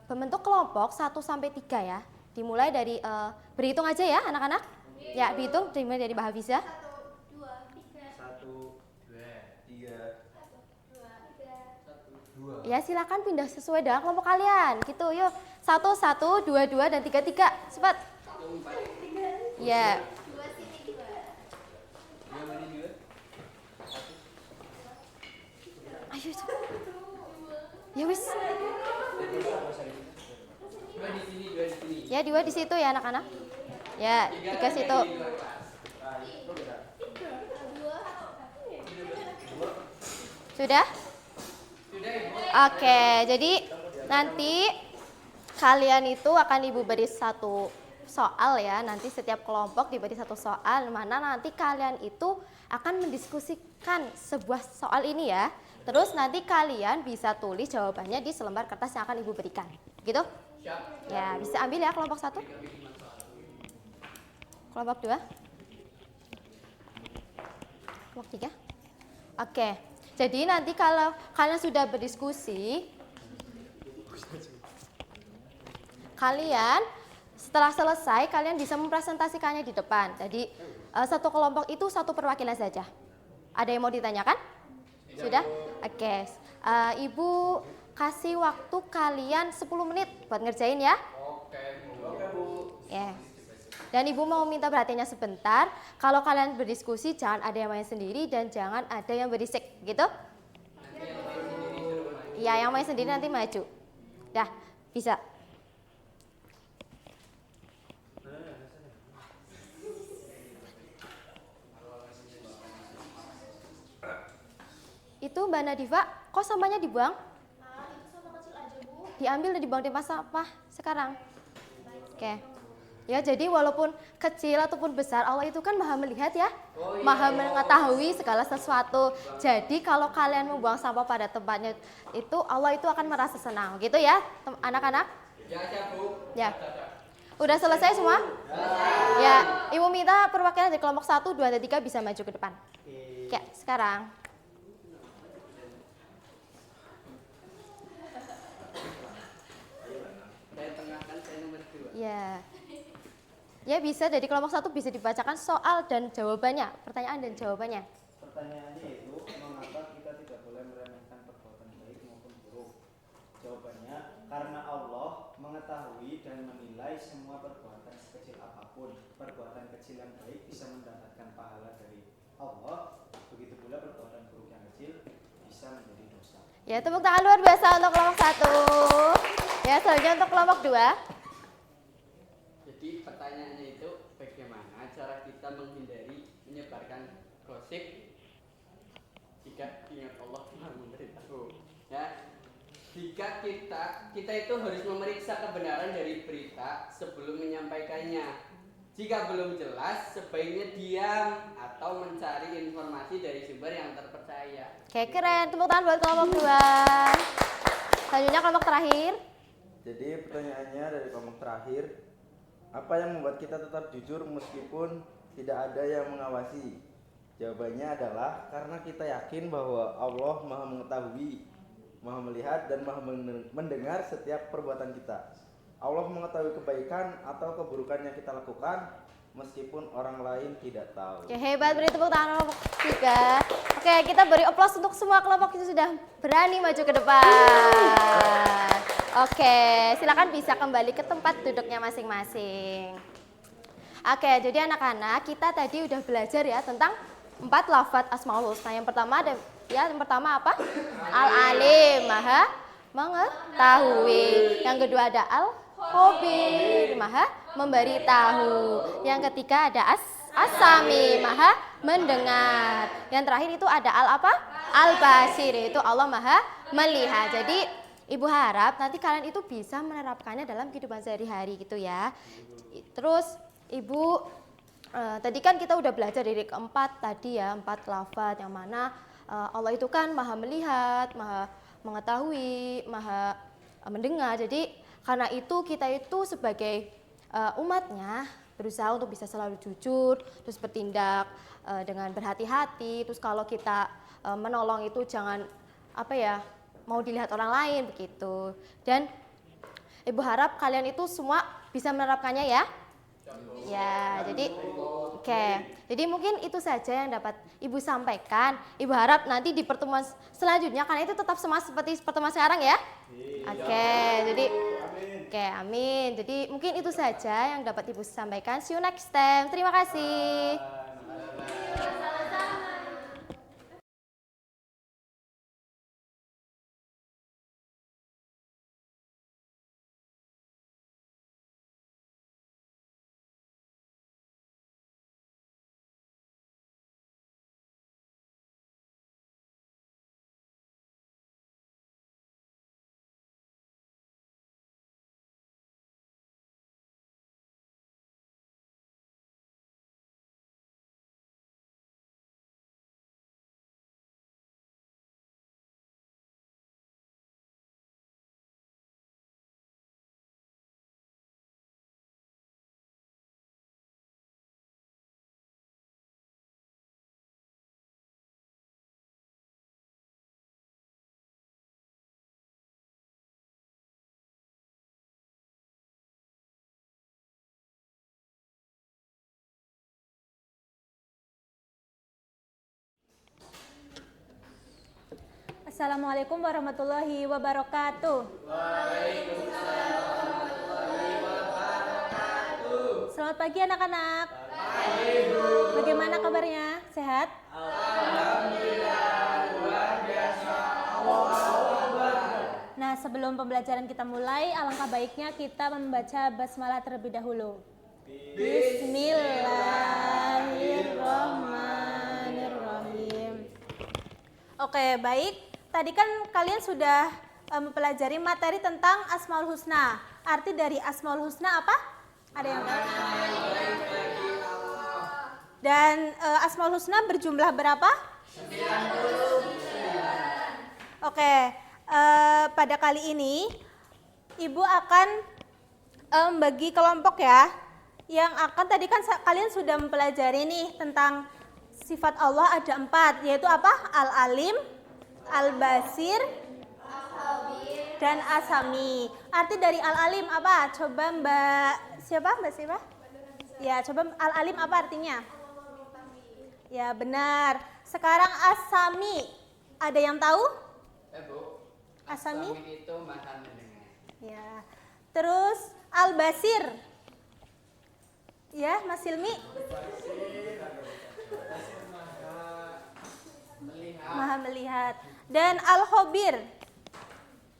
membentuk kelompok 1 sampai 3 ya. Dimulai dari berhitung aja ya anak-anak. Ya, berhitung dimulai dari Mbak Hafiza. 1, 2, 3. Ya, silakan pindah sesuai dengan kelompok kalian. Gitu, yuk. 1, 1, 2, 2 dan 3, 3. Cepat. Ya. Ayo, ya wis. Ya, 2 di situ ya anak-anak. Ya, 3 situ. Sudah? Oke, jadi nanti kalian itu akan Ibu beri 1 soal ya. Nanti setiap kelompok diberi 1 soal, mana nanti kalian itu akan mendiskusikan sebuah soal ini ya. Terus nanti kalian bisa tulis jawabannya di selembar kertas yang akan Ibu berikan. Gitu? Ya, bisa ambil ya kelompok 1. Kelompok 2. Kelompok 3. Oke. Jadi nanti kalau kalian sudah berdiskusi, kalian setelah selesai kalian bisa mempresentasikannya di depan. Jadi 1 kelompok itu 1 perwakilan saja. Ada yang mau ditanyakan? Sudah? Oke. Ibu kasih waktu kalian 10 menit buat ngerjain ya. Oke, Bu. Ya. Dan Ibu mau minta perhatiannya sebentar. Kalau kalian berdiskusi jangan ada yang main sendiri dan jangan ada yang berisik, gitu? Iya, yang main sendiri nanti maju. Dah, bisa. Itu Mbak Nadifa, kok sampahnya dibuang? Itu sama kecil aja, Bu. Diambil dan dibuang di tempat sampah sekarang. Oke. Ya, jadi walaupun kecil ataupun besar, Allah itu kan maha melihat ya. Maha mengetahui segala sesuatu. Jadi kalau kalian membuang sampah pada tempatnya itu, Allah itu akan merasa senang. Gitu ya, anak-anak? Ya, Bu. Ya. Udah selesai semua? Ya, Ibu minta perwakilan dari kelompok 1, 2, dan 3 bisa maju ke depan. Oke, sekarang. Ya. Ya, bisa dari kelompok 1 bisa dibacakan soal dan jawabannya, pertanyaan dan jawabannya. Pertanyaannya itu, mengapa kita tidak boleh meremehkan perbuatan baik maupun buruk? Jawabannya, karena Allah mengetahui dan menilai semua perbuatan sekecil apapun. Perbuatan kecil yang baik bisa mendapatkan pahala dari Allah, begitu pula perbuatan buruk yang kecil bisa menjadi dosa. Ya, tepuk tangan luar biasa untuk kelompok 1. Ya, selanjutnya untuk kelompok 2. Jadi pertanyaannya itu bagaimana cara kita menghindari menyebarkan gosip jika ingat Allah Maha Memberitahu. Ya, jika kita itu harus memeriksa kebenaran dari berita sebelum menyampaikannya. Jika belum jelas, sebaiknya diam atau mencari informasi dari sumber yang terpercaya. Oke, keren. Tepuk tangan buat kelompok 2. Selanjutnya kelompok terakhir. Jadi pertanyaannya dari kelompok terakhir, apa yang membuat kita tetap jujur meskipun tidak ada yang mengawasi? Jawabannya adalah karena kita yakin bahwa Allah Maha mengetahui, Maha melihat, dan Maha mendengar setiap perbuatan kita. Allah mengetahui kebaikan atau keburukan yang kita lakukan meskipun orang lain tidak tahu. Oke, hebat, beri tepuk tangan kelompok 3. Oke, kita beri aplaus untuk semua kelompok yang sudah berani maju ke depan. Oke, silakan bisa kembali ke tempat duduknya masing-masing. Oke, jadi anak-anak, kita tadi udah belajar ya tentang 4 lafaz Asmaul Husna. Yang pertama apa? Al-Alim, Maha mengetahui. Yang kedua ada Al-Khabir, Maha memberitahu. Yang ketiga ada As-Sami, Maha mendengar. Yang terakhir itu ada Al-Basir, itu Allah Maha melihat. Jadi Ibu harap nanti kalian itu bisa menerapkannya dalam kehidupan sehari-hari gitu ya. Terus Ibu tadi kan kita udah belajar dari keempat tadi ya, 4 lafaz yang mana Allah itu kan Maha melihat, Maha mengetahui, Maha mendengar. Jadi karena itu kita itu sebagai umatnya berusaha untuk bisa selalu jujur, terus bertindak dengan berhati-hati. Terus kalau kita menolong itu jangan mau dilihat orang lain begitu. Dan Ibu harap kalian itu semua bisa menerapkannya ya. Ya, jadi oke. Jadi mungkin itu saja yang dapat Ibu sampaikan. Ibu harap nanti di pertemuan selanjutnya kalian itu tetap semangat seperti pertemuan sekarang ya. Oke, jadi amin. Jadi mungkin itu saja yang dapat Ibu sampaikan. See you next time. Terima kasih. Assalamualaikum warahmatullahi wabarakatuh. Waalaikumsalam warahmatullahi wabarakatuh. Selamat pagi anak-anak. Pagi, Bu. Bagaimana kabarnya? Sehat? Alhamdulillah, luar biasa. Nah, sebelum pembelajaran kita mulai, alangkah baiknya kita membaca basmalah terlebih dahulu. Bismillahirrahmanirrahim. Oke, baik. Tadi kan kalian sudah mempelajari materi tentang Asmaul Husna. Arti dari Asmaul Husna apa? Ada yang tahu? Dan Asmaul Husna berjumlah berapa? 99. Oke, pada kali ini Ibu akan bagi kelompok ya. Yang akan tadi kan kalian sudah mempelajari nih tentang sifat Allah ada 4, yaitu apa? Al-Alim, Al-Basir, dan As-Sami. Arti dari Al-Alim apa? Coba Mbak siapa? Ya, coba Al-Alim apa artinya? Ya, benar. Sekarang As-Sami. Ada yang tahu? Bu. As-Sami itu Maha mendengar. Ya. Terus Al-Basir. Ya, Mas Silmi? Maha melihat. Dan Al-Khabir.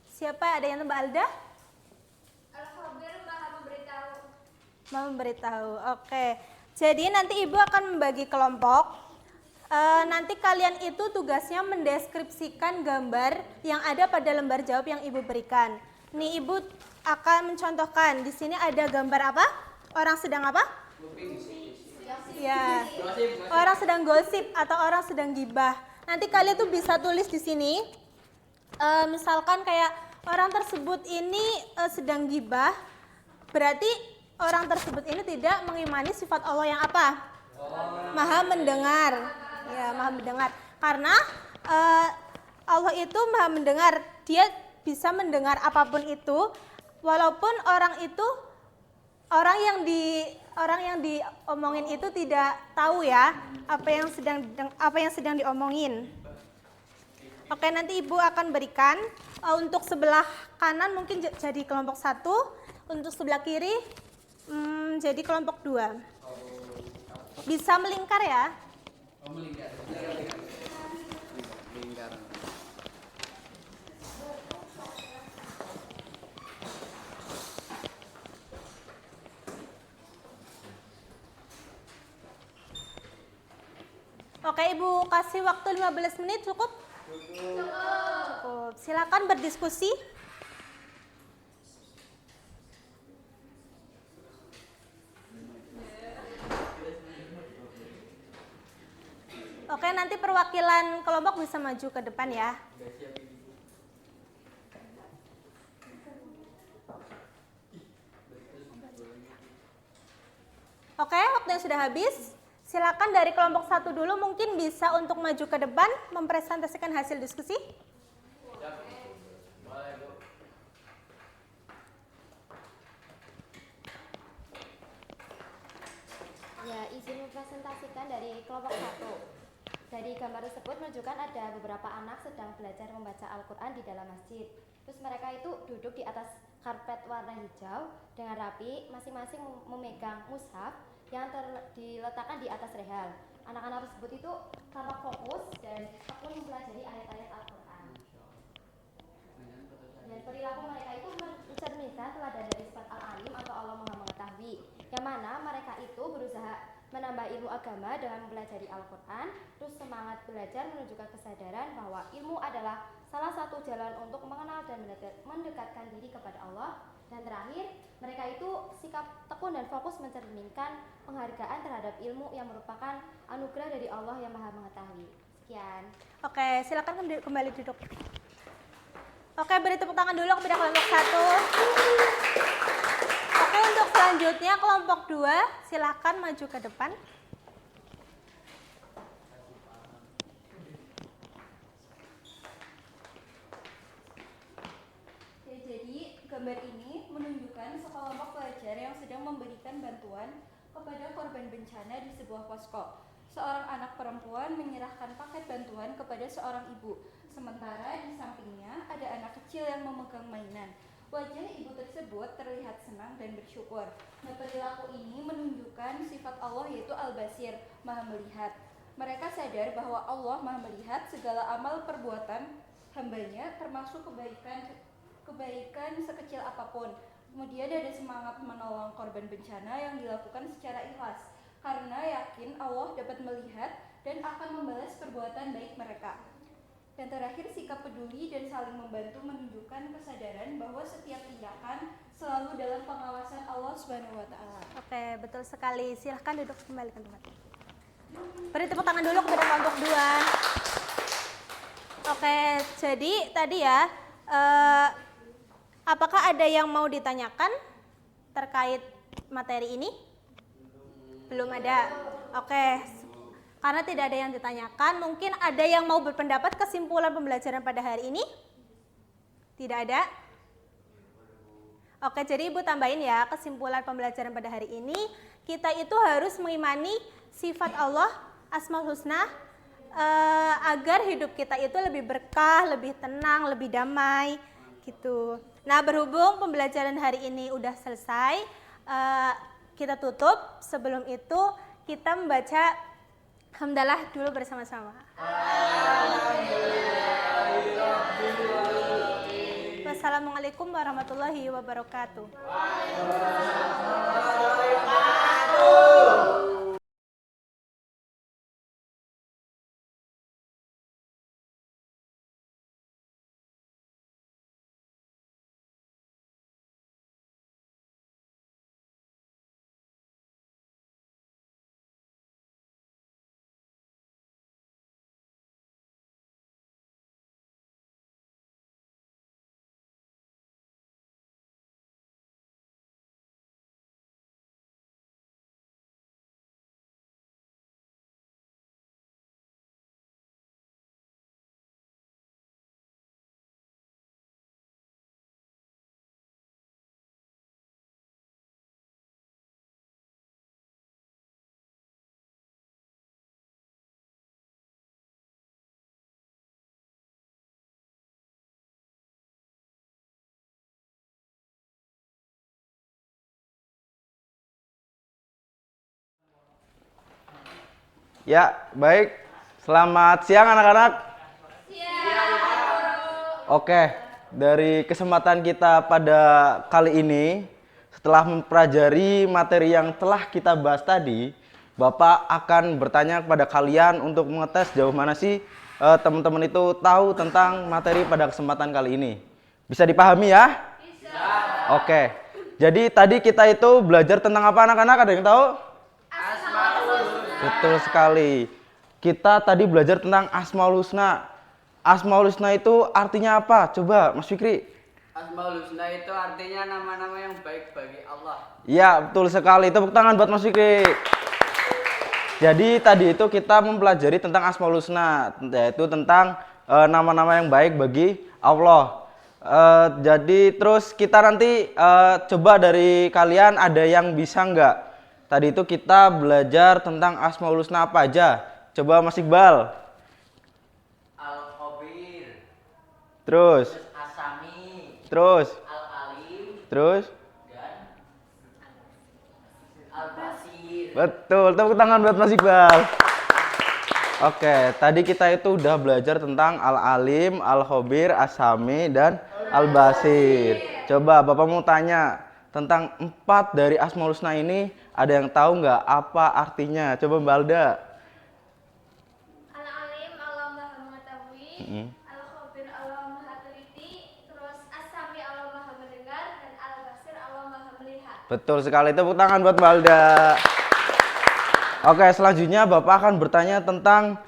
Siapa? Ada yang Mbak Alda? Al-Khabir Maha memberitahu. Maha memberitahu. Oke. Jadi nanti Ibu akan membagi kelompok. Nanti kalian itu tugasnya mendeskripsikan gambar yang ada pada lembar jawab yang Ibu berikan. Nih Ibu akan mencontohkan. Di sini ada gambar apa? Orang sedang apa? Ya. Orang sedang gosip atau orang sedang gibah. Nanti kalian tuh bisa tulis di sini. Misalkan kayak orang tersebut ini sedang gibah. Berarti orang tersebut ini tidak mengimani sifat Allah yang apa? Maha mendengar. Ya, Maha mendengar. Karena Allah itu Maha mendengar. Dia bisa mendengar apapun itu, walaupun orang yang diomongin itu tidak tahu ya apa yang sedang diomongin. Oke, nanti Ibu akan berikan untuk sebelah kanan mungkin jadi kelompok 1, untuk sebelah kiri jadi kelompok 2. Bisa melingkar ya? Melingkar. Oke, Ibu kasih waktu 15 menit cukup? Cukup. Silakan berdiskusi. Oke, nanti perwakilan kelompok bisa maju ke depan ya. Oke, waktunya sudah habis. Silakan dari kelompok 1 dulu mungkin bisa untuk maju ke depan mempresentasikan hasil diskusi. Ya, izin mempresentasikan dari kelompok 1. Dari gambar tersebut menunjukkan ada beberapa anak sedang belajar membaca Al-Quran di dalam masjid. Terus mereka itu duduk di atas karpet warna hijau dengan rapi, masing-masing memegang mushaf yang diletakkan di atas rehal. Anak-anak tersebut itu tampak fokus dan tekun mempelajari ayat-ayat Al-Quran. Dan perilaku mereka itu mencerminkan teladan dari sifat Al-Alim atau Allah Maha Mengetahui, yang mana mereka itu berusaha menambah ilmu agama dengan mempelajari Al-Quran. Terus semangat belajar menunjukkan kesadaran bahwa ilmu adalah salah satu jalan untuk mengenal dan mendekatkan diri kepada Allah. Dan terakhir, mereka itu sikap tekun dan fokus mencerminkan penghargaan terhadap ilmu yang merupakan anugerah dari Allah yang Maha Mengetahui. Sekian. Oke, silakan kembali duduk. Oke, beri tepuk tangan dulu kepada kelompok 1. Oke, untuk selanjutnya kelompok 2, silakan maju ke depan. Jadi, gambar ini menunjukkan sekelompok pelajar yang sedang memberikan bantuan kepada korban bencana di sebuah posko. Seorang anak perempuan menyerahkan paket bantuan kepada seorang ibu, sementara di sampingnya ada anak kecil yang memegang mainan. Wajah ibu tersebut terlihat senang dan bersyukur. Nah, perilaku ini menunjukkan sifat Allah yaitu Al-Basir, Maha Melihat. Mereka sadar bahwa Allah Maha Melihat segala amal perbuatan hambanya, termasuk kebaikan sekecil apapun. Kemudian ada semangat menolong korban bencana yang dilakukan secara ikhlas, karena yakin Allah dapat melihat dan akan membalas perbuatan baik mereka. Dan terakhir, sikap peduli dan saling membantu menunjukkan kesadaran bahwa setiap tindakan selalu dalam pengawasan Allah Subhanahu wa Ta'ala. Oke, betul sekali. Silahkan duduk kembali ke tempat. Beri tepuk tangan dulu kepada kelompok 2. Oke, jadi tadi ya, apakah ada yang mau ditanyakan terkait materi ini? Belum ada. Oke, karena tidak ada yang ditanyakan, mungkin ada yang mau berpendapat kesimpulan pembelajaran pada hari ini? Tidak ada? Oke, jadi Ibu tambahin ya, kesimpulan pembelajaran pada hari ini, kita itu harus mengimani sifat Allah, Asmaul Husna, agar hidup kita itu lebih berkah, lebih tenang, lebih damai, gitu. Nah, berhubung pembelajaran hari ini udah selesai, kita tutup. Sebelum itu, kita membaca hamdalah dulu bersama-sama. Wassalamualaikum warahmatullahi wabarakatuh. Ya, baik. Selamat siang anak-anak. Oke, dari kesempatan kita pada kali ini, setelah mempelajari materi yang telah kita bahas tadi, Bapak akan bertanya kepada kalian untuk mengetes jauh mana sih teman-teman itu tahu tentang materi pada kesempatan kali ini. Bisa dipahami ya? Bisa. Oke, jadi tadi kita itu belajar tentang apa anak-anak? Ada yang tahu? Asmaul Husna. Betul sekali. Kita tadi belajar tentang Asmaul Husna. Asmaul Husna itu artinya apa? Coba Mas Fikri. Asmaul Husna itu artinya nama-nama yang baik bagi Allah. Ya, betul sekali. Tepuk tangan buat Mas Fikri. Jadi tadi itu kita mempelajari tentang Asmaul Husna, yaitu tentang nama-nama yang baik bagi Allah. Jadi terus kita nanti coba dari kalian ada yang bisa nggak? Tadi itu kita belajar tentang Asmaul Husna apa aja? Coba Mas Iqbal. Al-Khabir. Terus. As-Sami. Terus. Al-Alim. Terus. Dan Al-Basir. Betul, tepuk tangan buat Mas Iqbal. Oke, tadi kita itu udah belajar tentang Al-Alim, Al-Khabir, As-Sami, dan Al-Basir. Coba Bapak mau tanya tentang 4 dari Asmaul Husna ini, ada yang tahu nggak apa artinya? Coba Mbak Alda. Al-Alim Allah Maha mengetahui, Al-Khabir Allah Maha teliti, terus As-Sami Allah Maha mendengar, dan Al-Basir Allah Maha melihat. Betul sekali, tepuk tangan buat Mbak Alda. Oke, selanjutnya Bapak akan bertanya tentang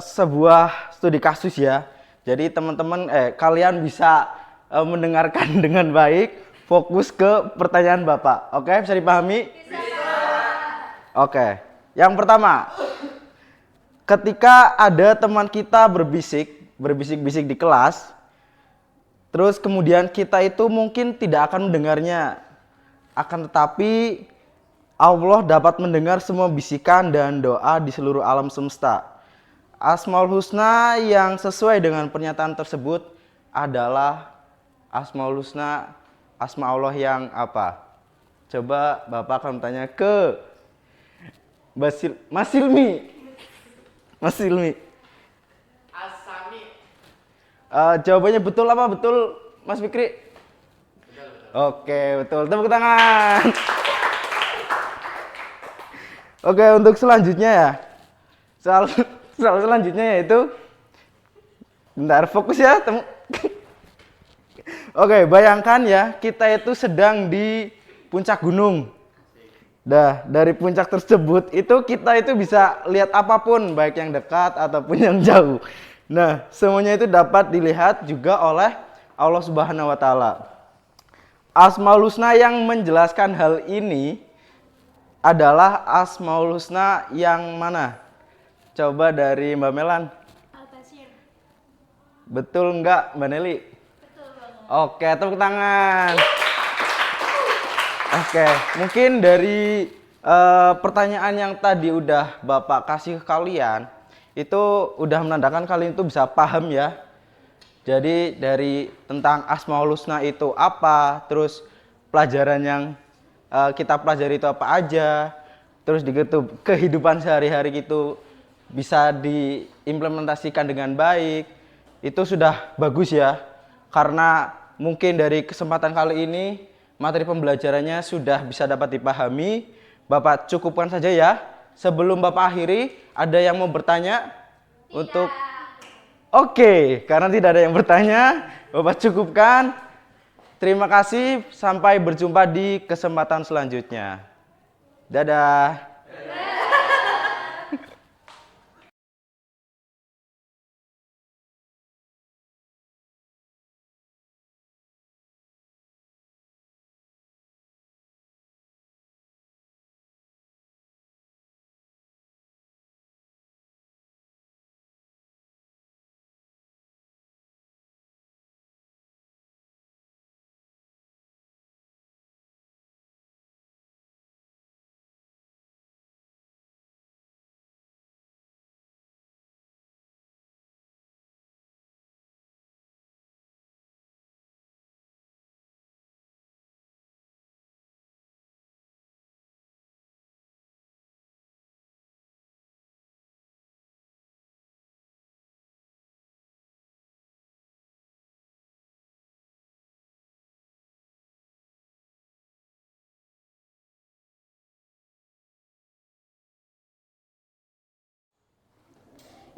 sebuah studi kasus ya. Jadi teman-teman, kalian bisa mendengarkan dengan baik, fokus ke pertanyaan Bapak. Oke, bisa dipahami? Bisa. Oke, yang pertama, ketika ada teman kita berbisik-bisik di kelas, terus kemudian kita itu mungkin tidak akan mendengarnya, akan tetapi Allah dapat mendengar semua bisikan dan doa di seluruh alam semesta. Asmaul Husna yang sesuai dengan pernyataan tersebut adalah Asmaul Husna, asma Allah yang apa? Coba Bapak akan bertanya ke Mas Silmi. Mas Silmi. As-Sami. Jawabannya betul apa? Betul Mas Fikri? Betul. Oke, betul. Tepuk tangan. Oke, untuk selanjutnya ya. Soal selanjutnya yaitu, bentar, fokus ya. Oke, bayangkan ya, kita itu sedang di puncak gunung. Dah, dari puncak tersebut itu kita itu bisa lihat apapun, baik yang dekat ataupun yang jauh. Nah, semuanya itu dapat dilihat juga oleh Allah Subhanahu wa taala. Asmaul Husna yang menjelaskan hal ini adalah Asmaul Husna yang mana? Coba dari Mbak Melan. Al-Basir. Betul enggak Mbak Nelly? Betul banget. Oke, tepuk tangan. Oke, mungkin dari pertanyaan yang tadi udah Bapak kasih ke kalian, itu udah menandakan kalian itu bisa paham ya. Jadi dari tentang Asmaul Husna itu apa, terus pelajaran yang kita pelajari itu apa aja, terus di kehidupan sehari-hari itu bisa diimplementasikan dengan baik, itu sudah bagus ya. Karena mungkin dari kesempatan kali ini materi pembelajarannya sudah bisa dapat dipahami. Bapak cukupkan saja ya. Sebelum Bapak akhiri, ada yang mau bertanya? Untuk Oke, karena tidak ada yang bertanya, Bapak cukupkan. Terima kasih, sampai berjumpa di kesempatan selanjutnya. Dadah.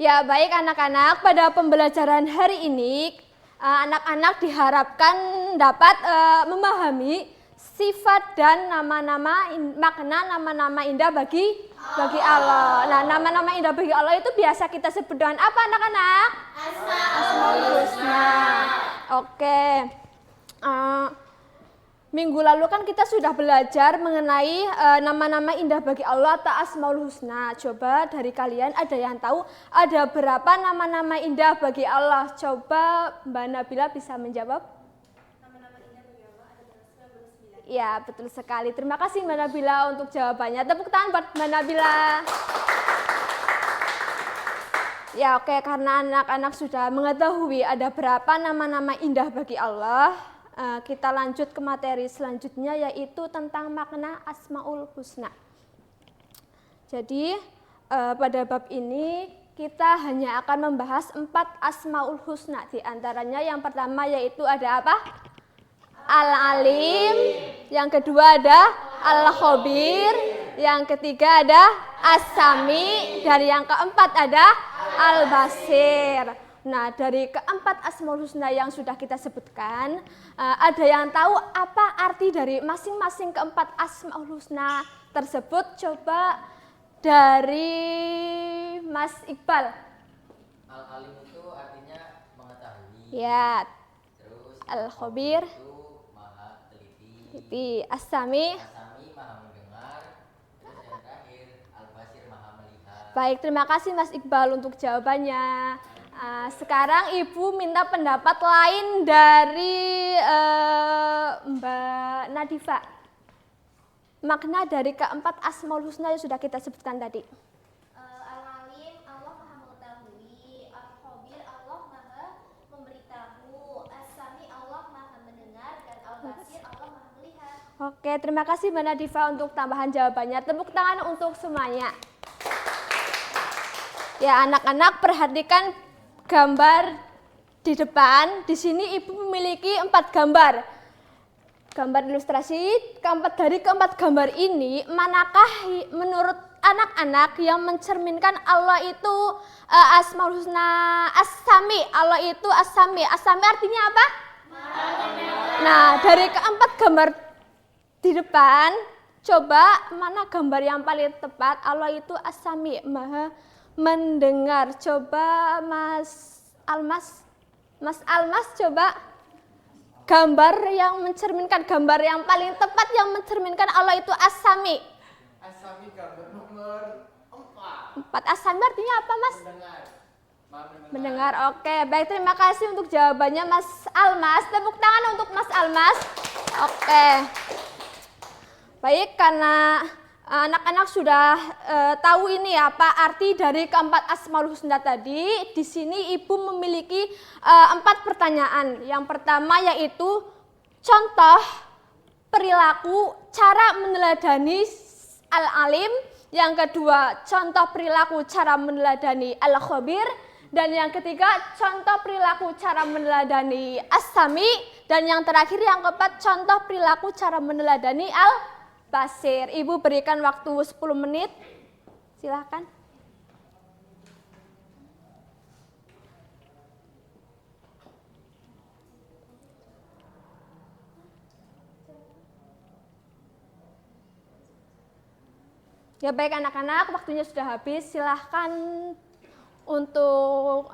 Ya, baik anak-anak, pada pembelajaran hari ini anak-anak diharapkan dapat memahami sifat dan makna nama-nama indah bagi Allah. Nah, nama-nama indah bagi Allah itu biasa kita sebut dengan apa anak-anak? Asmaul Husna. Oke. Minggu lalu kan kita sudah belajar mengenai nama-nama indah bagi Allah atau Asmaul Husna. Coba dari kalian ada yang tahu ada berapa nama-nama indah bagi Allah? Coba Mbak Nabila bisa menjawab? Nama-nama indah bagi Allah ada 99. Ya, betul sekali. Terima kasih Mbak Nabila untuk jawabannya. Tepuk tangan buat Mbak Nabila. Ya, oke, karena anak-anak sudah mengetahui ada berapa nama-nama indah bagi Allah, kita lanjut ke materi selanjutnya yaitu tentang makna Asmaul Husna. Jadi pada bab ini kita hanya akan membahas 4 Asmaul Husna. Di antaranya yang pertama yaitu ada apa? Al-Alim, yang kedua ada Al-Khabir, yang ketiga ada As-Sami, dan yang keempat ada Al-Basir. Nah, dari keempat Asmaul Husna yang sudah kita sebutkan, ada yang tahu apa arti dari masing-masing keempat Asmaul Husna tersebut? Coba dari Mas Iqbal. Al-Alim itu artinya mengetahui. Ya. Terus Al-Khabir itu maha teliti. As-Sami maha mendengar. Terus yang terakhir Al-Basir maha melihat. Baik, terima kasih Mas Iqbal untuk jawabannya. Sekarang Ibu minta pendapat lain dari Mbak Nadifa. Makna dari keempat Asmaul Husna yang sudah kita sebutkan tadi. Al-Alim, Allah maha mengetahui. Al-Khabir, Allah maha memberitahu. As-Sami, Allah maha mendengar. Dan Al-Basir, Allah maha melihat. Oke, terima kasih Mbak Nadifa untuk tambahan jawabannya. Tepuk tangan untuk semuanya. Ya, anak-anak perhatikan gambar di depan. Di sini Ibu memiliki 4 gambar. Gambar ilustrasi. Dari keempat gambar ini, manakah menurut anak-anak yang mencerminkan Allah itu Asmaul Husna As-Sami? Allah itu As-Sami. As-Sami artinya apa? Nah, dari keempat gambar di depan, coba mana gambar yang paling tepat? Allah itu As-Sami, maha mendengar. Coba Mas Almas coba gambar yang mencerminkan, gambar yang paling tepat yang mencerminkan Allah itu As-Sami. As-Sami gambar nomor 4. As-Sami artinya apa, Mas? Mendengar. Oke, baik, terima kasih untuk jawabannya Mas Almas. Tepuk tangan untuk Mas Almas. Oke. Baik, karena anak-anak sudah tahu ini apa arti dari keempat Asmaul Husna tadi. Di sini Ibu memiliki 4 pertanyaan. Yang pertama yaitu contoh perilaku cara meneladani Al-Alim. Yang kedua, contoh perilaku cara meneladani Al-Khabir. Dan yang ketiga, contoh perilaku cara meneladani As-Sami. Dan yang terakhir, yang keempat, contoh perilaku cara meneladani Al-Basir. Ibu berikan waktu 10 menit. Silakan. Ya baik anak-anak, waktunya sudah habis. Silahkan untuk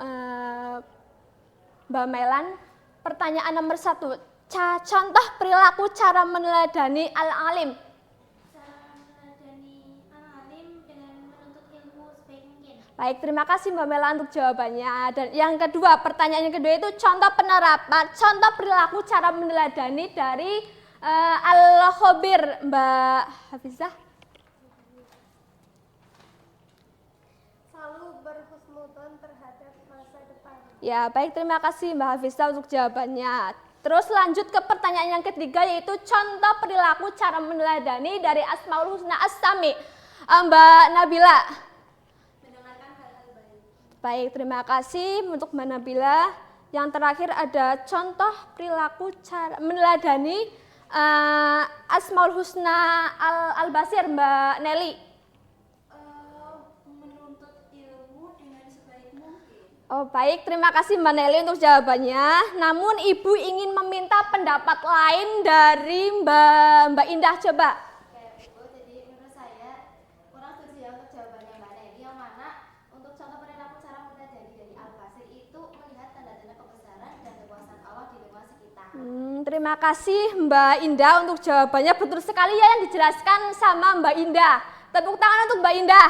Mbak Melan. Pertanyaan nomor 1. Contoh perilaku cara meneladani Al-Alim. Cara meneladani Al-Alim dengan menuntut ilmu sebaik mungkin. Baik, terima kasih Mbak Melan untuk jawabannya. Dan yang kedua, pertanyaan yang kedua itu contoh penerapan, contoh perilaku cara meneladani dari Al-Khabir, Mbak Hafizah. Selalu berhusnudzon terhadap masa depan. Ya, baik, terima kasih Mbak Hafizah untuk jawabannya. Terus lanjut ke pertanyaan yang ketiga yaitu contoh perilaku cara meneladani dari Asmaul Husna As-Sami. Mbak Nabila. Mendengarkan hal-hal baik. Baik, terima kasih untuk Mbak Nabila. Yang terakhir ada contoh perilaku cara meneladani Asmaul Husna Al-Basir, Mbak Nelly. Menuntut ilmu dengan sebaik Oh baik, terima kasih Mbak Nelly untuk jawabannya. Namun Ibu ingin meminta pendapat lain dari Mbak Indah, coba. Oke, Bu, jadi menurut saya kurang setuju ya untuk jawabannya Mbak Nelly, yang mana untuk contoh perilaku cara mempelajari dari Al-Basir itu melihat tanda-tanda kebesaran dan kekuasaan Allah di lingkungan sekitar. Terima kasih Mbak Indah untuk jawabannya. Betul sekali ya yang dijelaskan sama Mbak Indah. Tepuk tangan untuk Mbak Indah.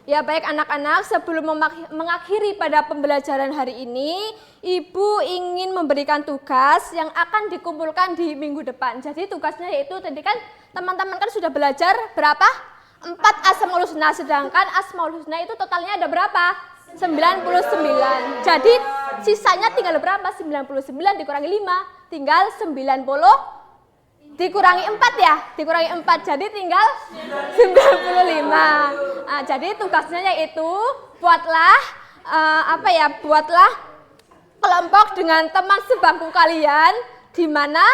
Ya baik anak-anak, sebelum mengakhiri pada pembelajaran hari ini, Ibu ingin memberikan tugas yang akan dikumpulkan di minggu depan. Jadi tugasnya yaitu tadi kan teman-teman kan sudah belajar berapa? 4 Asmaul Husna, sedangkan Asmaul Husna itu totalnya ada berapa? 99. Jadi sisanya tinggal berapa? 99 dikurangi 5, tinggal 90. Dikurangi 4 ya, dikurangi 4, jadi tinggal 95. Nah, jadi tugasnya yaitu buatlah buatlah kelompok dengan teman sebangku kalian, di mana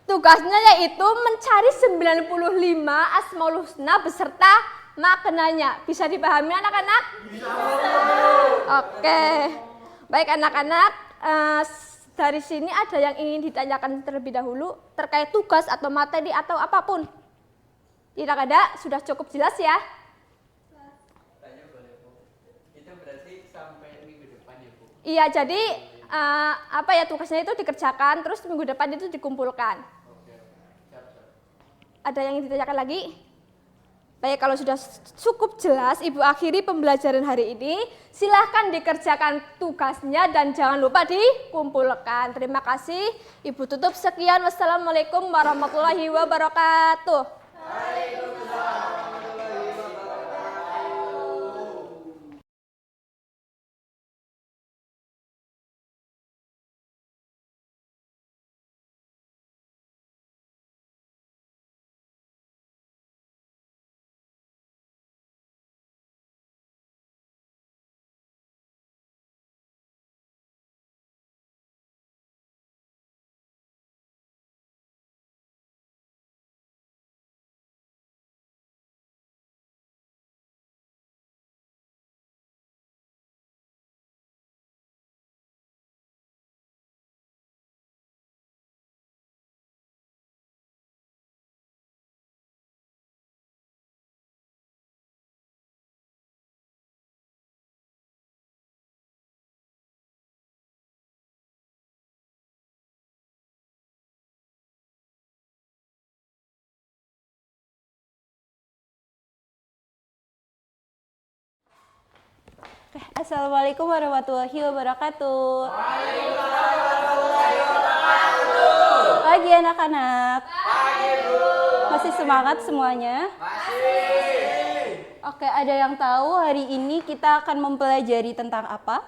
tugasnya yaitu mencari 95 Asmaul Husna beserta maknanya. Bisa dipahami anak-anak? Bisa. Oke, baik anak-anak. Dari sini ada yang ingin ditanyakan terlebih dahulu terkait tugas atau materi atau apapun? Tidak ada, sudah cukup jelas ya? Tanya boleh Bu. Itu berarti sampai minggu depan ya Bu? Iya, jadi tugasnya itu dikerjakan, terus minggu depan itu dikumpulkan. Oke. Siap. Ada yang ingin ditanyakan lagi? Baik, kalau sudah cukup jelas, Ibu akhiri pembelajaran hari ini. Silahkan dikerjakan tugasnya dan jangan lupa dikumpulkan. Terima kasih. Ibu tutup sekian. Wassalamualaikum warahmatullahi wabarakatuh. Waalaikumsalam. Assalamualaikum warahmatullahi wabarakatuh. Waalaikumsalam warahmatullahi wabarakatuh. Pagi anak-anak. Pagi Bu. Masih semangat semuanya? Masih. Oke, ada yang tahu hari ini kita akan mempelajari tentang apa?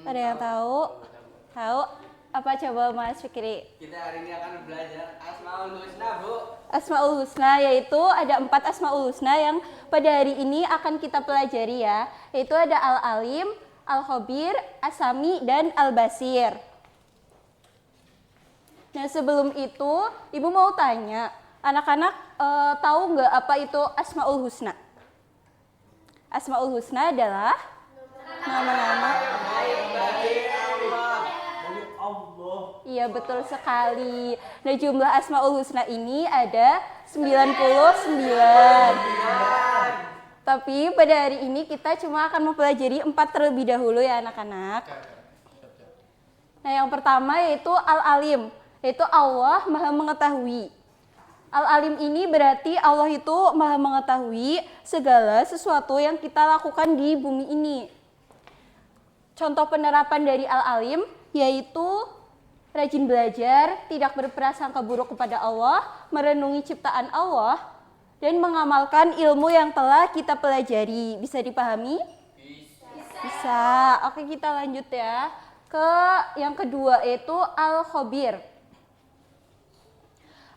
Ada yang tahu? Tahu? Apa coba Mas Fikri? Kita hari ini akan belajar Asmaul Husna Bu. Asmaul Husna, yaitu ada 4 Asmaul Husna yang pada hari ini akan kita pelajari ya. Yaitu ada Al-Alim, Al-Khabir, As-Sami, dan Al-Basir. Nah sebelum itu, Ibu mau tanya, anak-anak tahu nggak apa itu Asmaul Husna? Asmaul Husna adalah nama-nama. Iya betul sekali. Nah jumlah Asmaul Husna ini ada 99. Tapi pada hari ini kita cuma akan mempelajari 4 terlebih dahulu ya anak-anak. Nah yang pertama yaitu Al-Alim, yaitu Allah Maha Mengetahui. Al-Alim ini berarti Allah itu Maha Mengetahui segala sesuatu yang kita lakukan di bumi ini. Contoh penerapan dari Al-Alim yaitu rajin belajar, tidak berprasangka buruk kepada Allah, merenungi ciptaan Allah, dan mengamalkan ilmu yang telah kita pelajari. Bisa dipahami? Bisa. Oke, kita lanjut ya. Ke yang kedua yaitu Al-Khabir.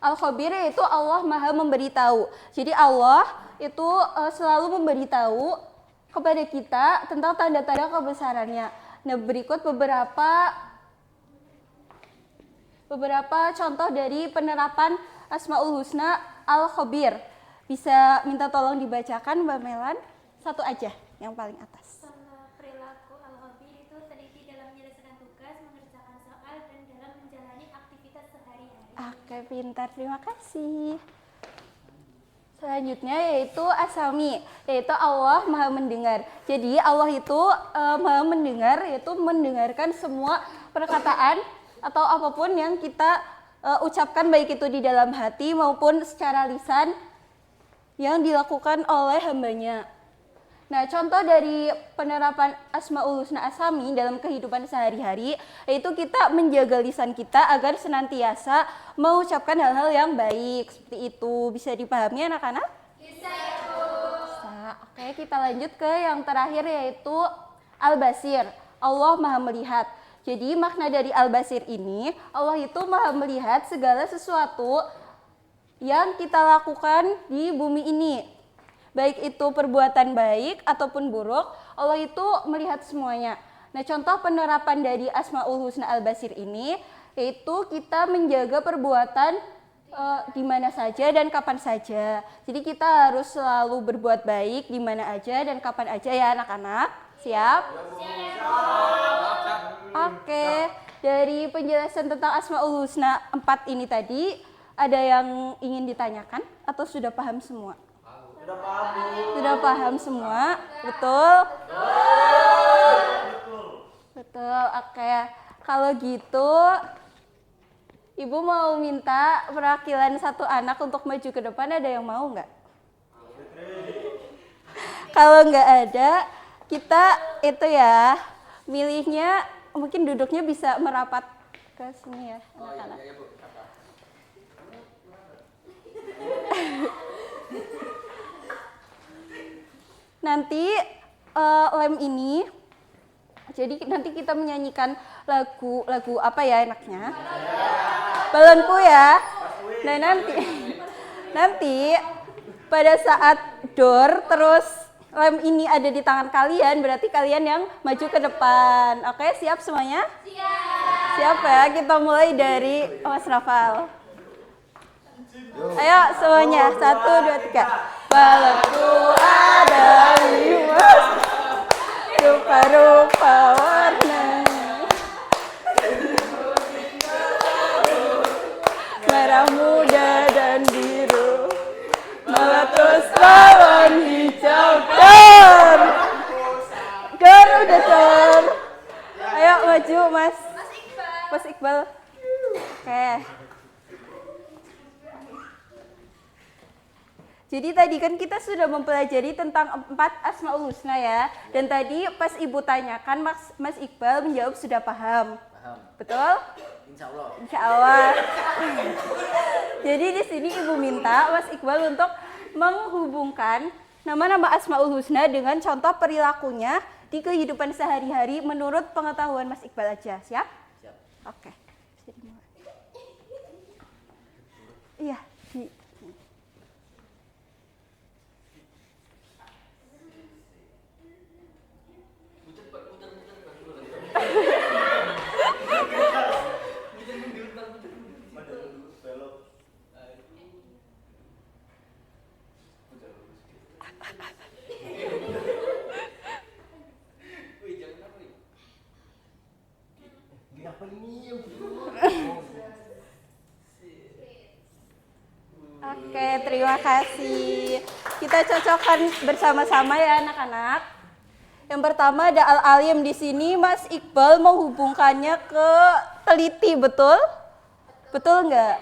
Al-Khabir yaitu Allah Maha Memberitahu. Jadi Allah itu selalu memberitahu kepada kita tentang tanda-tanda kebesarannya. Nah, berikut beberapa contoh dari penerapan Asmaul Husna Al-Khabir. Bisa minta tolong dibacakan Mbak Melan satu aja yang paling atas. Contoh perilaku al-khabir itu teliti dalam menyelesaikan tugas, mengerjakan soal, dan dalam menjalani aktivitas sehari-hari. Oke, pintar. Terima kasih. Selanjutnya yaitu asami, yaitu Allah Maha Mendengar. Jadi Allah itu Maha Mendengar, yaitu mendengarkan semua perkataan atau apapun yang kita ucapkan, baik itu di dalam hati maupun secara lisan yang dilakukan oleh hambanya. Nah, contoh dari penerapan Asmaul Husna Asami dalam kehidupan sehari-hari yaitu kita menjaga lisan kita agar senantiasa mengucapkan hal-hal yang baik. Seperti itu. Bisa dipahami anak-anak? Bisa, Ibu. Bisa. Oke, kita lanjut ke yang terakhir yaitu Al-Basir. Allah Maha Melihat. Jadi makna dari Al-Basir ini, Allah itu Maha melihat segala sesuatu yang kita lakukan di bumi ini. Baik itu perbuatan baik ataupun buruk, Allah itu melihat semuanya. Nah, contoh penerapan dari Asmaul Husna Al-Basir ini yaitu kita menjaga perbuatan di mana saja dan kapan saja. Jadi kita harus selalu berbuat baik di mana aja dan kapan aja ya anak-anak. Siap? Oke, dari penjelasan tentang Asmaul Husna 4 ini tadi, ada yang ingin ditanyakan atau sudah paham semua? Sudah paham semua? Betul? Betul, oke. Kalau gitu, Ibu mau minta perwakilan satu anak untuk maju ke depan, ada yang mau nggak? Kalau nggak ada, kita itu ya, milihnya mungkin duduknya bisa merapat ke sini ya, anak-anak. Nanti lem ini, jadi nanti kita menyanyikan lagu apa ya enaknya? Balonku ya. Nah nanti pada saat door terus lem ini ada di tangan kalian, berarti kalian yang maju ke depan. Oke, siap semuanya? Siap. Siap ya, kita mulai dari Mas Rafal. Ayo semuanya, 1, 2, 3. Balonku ada 5 rupa-rupa warnanya, merah muda dan biru, meletus balon hijau dan udah dong. Ayo maju Mas Iqbal. Oke. Jadi tadi kan kita sudah mempelajari tentang 4 Asmaul Husna ya. Dan tadi pas Ibu tanyakan Mas Iqbal menjawab sudah paham. Paham. Betul? Insya Allah. Insya Allah. Jadi di sini Ibu minta Mas Iqbal untuk menghubungkan nama-nama Asmaul Husna dengan contoh perilakunya di kehidupan sehari-hari menurut pengetahuan Mas Iqbal aja. Siap? Siap. Oke. Bisa dimulai. Iya. Oke, terima kasih. Kita cocokkan bersama-sama ya anak-anak. Yang pertama ada Al-Alim di sini. Mas Iqbal menghubungkannya ke teliti, betul? Betul nggak?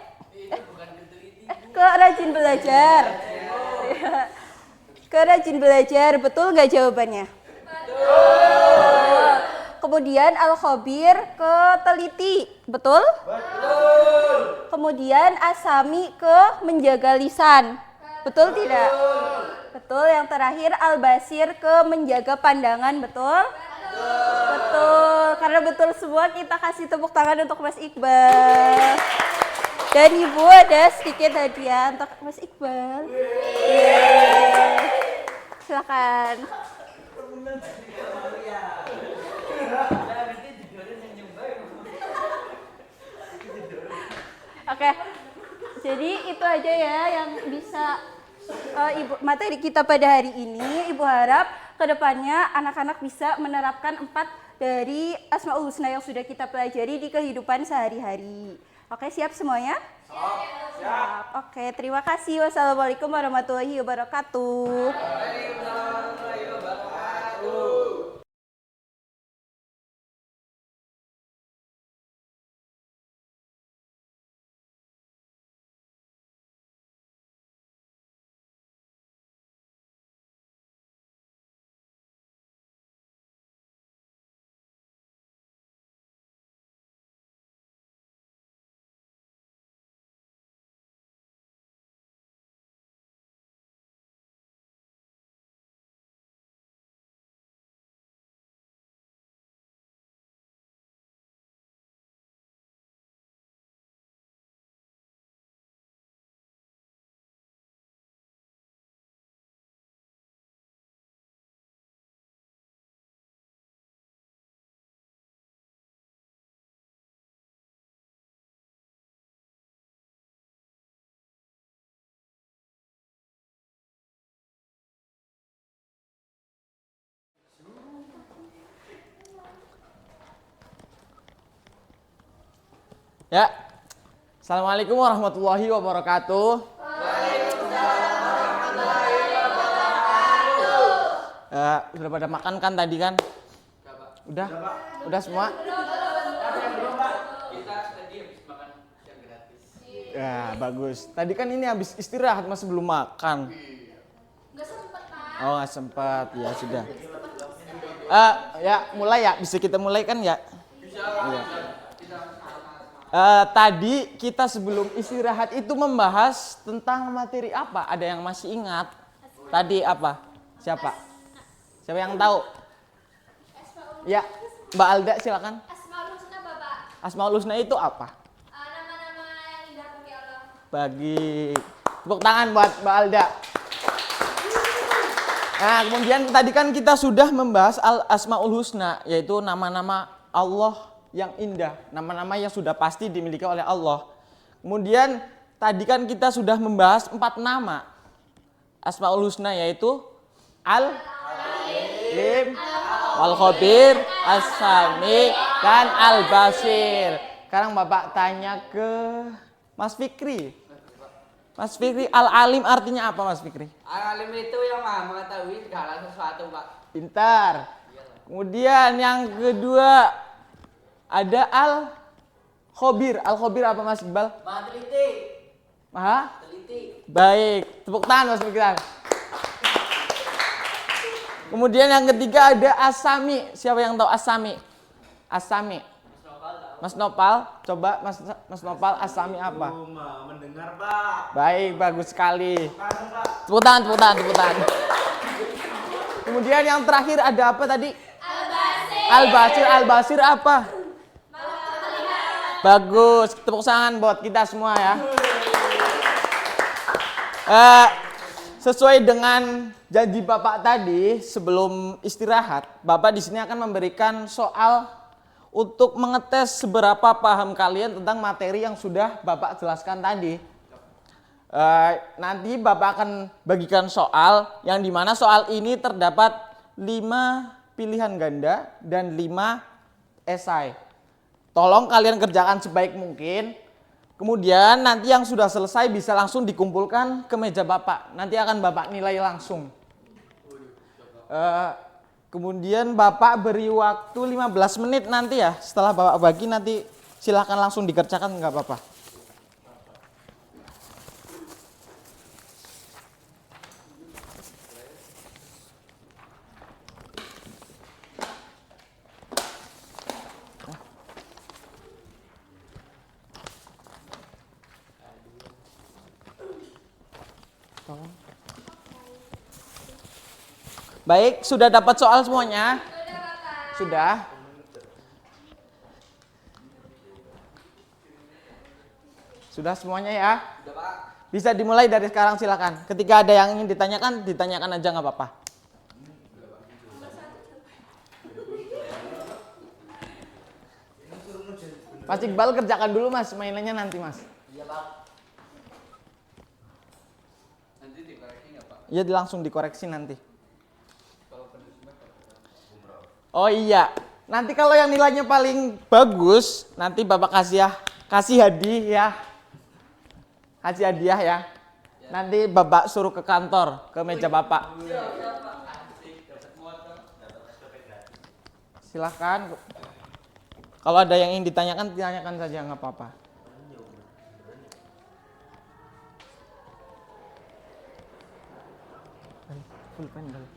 Ke rajin belajar. Ke rajin belajar, betul nggak jawabannya? Betul. Kemudian Al-Khabir ke teliti, betul? Betul. Kemudian Asami ke menjaga lisan, betul tidak? Betul. Yang terakhir Al-Basir ke menjaga pandangan, betul? Betul. Karena betul semua, kita kasih tepuk tangan untuk Mas Iqbal. Dan Ibu ada sedikit hadiah untuk Mas Iqbal. Silakan. Oke, jadi itu aja ya yang bisa materi kita pada hari ini, Ibu harap kedepannya anak-anak bisa menerapkan 4 dari Asmaul Husna yang sudah kita pelajari di kehidupan sehari-hari. Oke, siap semuanya? Siap. Oke, terima kasih. Wassalamualaikum warahmatullahi wabarakatuh. Ya. Assalamualaikum warahmatullahi wabarakatuh. Sudah pada makan kan tadi kan? Udah? Udah semua? Kita tadi habis makan yang gratis. Ya, bagus. Tadi kan ini habis istirahat masih belum makan. Nggak sempet, Pak. Oh, nggak sempat. Ya sudah. Ya, mulai ya. Bisa kita mulai kan ya? Bisa. Ya. Tadi kita sebelum istirahat itu membahas tentang materi apa? Ada yang masih ingat? Tadi apa? Siapa? Siapa yang tahu? Ya, Mbak Alda silakan. Asmaul Husna, Bapak. Asmaul Husna itu apa? Nama-nama yang indah bagi Allah. Bagi tepuk tangan buat Mbak Alda. Nah, kemudian tadi kan kita sudah membahas Asmaul Husna, yaitu nama-nama Allah yang indah, nama-nama yang sudah pasti dimiliki oleh Allah. Kemudian tadi kan kita sudah membahas 4 nama Asmaul Husna, yaitu Al-Alim, Al-Khabir, As-Sami, dan Al-Basir. Sekarang Bapak tanya ke Mas Fikri. Mas Fikri, Al-Alim artinya apa, Mas Fikri? Al-Alim itu yang maha mengetahui segala sesuatu, Pak. Pintar. Kemudian yang kedua ada Al-Khabir. Al-Khabir apa, Mas Iqbal? Maha teliti. Maha? Teliti. Baik, tepuk tangan Mas Fikri. Kemudian yang ketiga ada As-Sami. Siapa yang tahu As-Sami? As-Sami. Mas Nopal, coba Mas Nopal, As-Sami apa? Mendengar, Pak. Baik, bagus sekali. Tepuk tangan, tepuk tangan, tepuk tangan. Kemudian yang terakhir ada apa tadi? Al-Basir. Al-Basir, Al-Basir apa? Bagus, tepuk tangan buat kita semua ya. Sesuai dengan janji Bapak tadi sebelum istirahat, Bapak di sini akan memberikan soal untuk mengetes seberapa paham kalian tentang materi yang sudah Bapak jelaskan tadi. Nanti Bapak akan bagikan soal yang dimana soal ini terdapat 5 pilihan ganda dan 5 esai. Tolong kalian kerjakan sebaik mungkin. Kemudian nanti yang sudah selesai bisa langsung dikumpulkan ke meja Bapak. Nanti akan Bapak nilai langsung. Kemudian Bapak beri waktu 15 menit nanti ya. Setelah Bapak bagi nanti silahkan langsung dikerjakan, nggak apa-apa. Baik, sudah dapat soal semuanya? Sudah. Sudah semuanya ya? Bisa dimulai dari sekarang silakan. Ketika ada yang ingin ditanyakan, ditanyakan aja nggak apa-apa. Mas Iqbal kerjakan dulu Mas, mainannya nanti Mas. Iya, Pak. Nanti dikoreksi. Ya langsung dikoreksi nanti. Oh iya, nanti kalau yang nilainya paling bagus, nanti Bapak kasih hadiah ya. Kasih hadiah ya. Nanti Bapak suruh ke kantor, ke meja Bapak. Silahkan. Kalau ada yang ingin ditanyakan, ditanyakan saja, nggak apa-apa. Full pen dulu.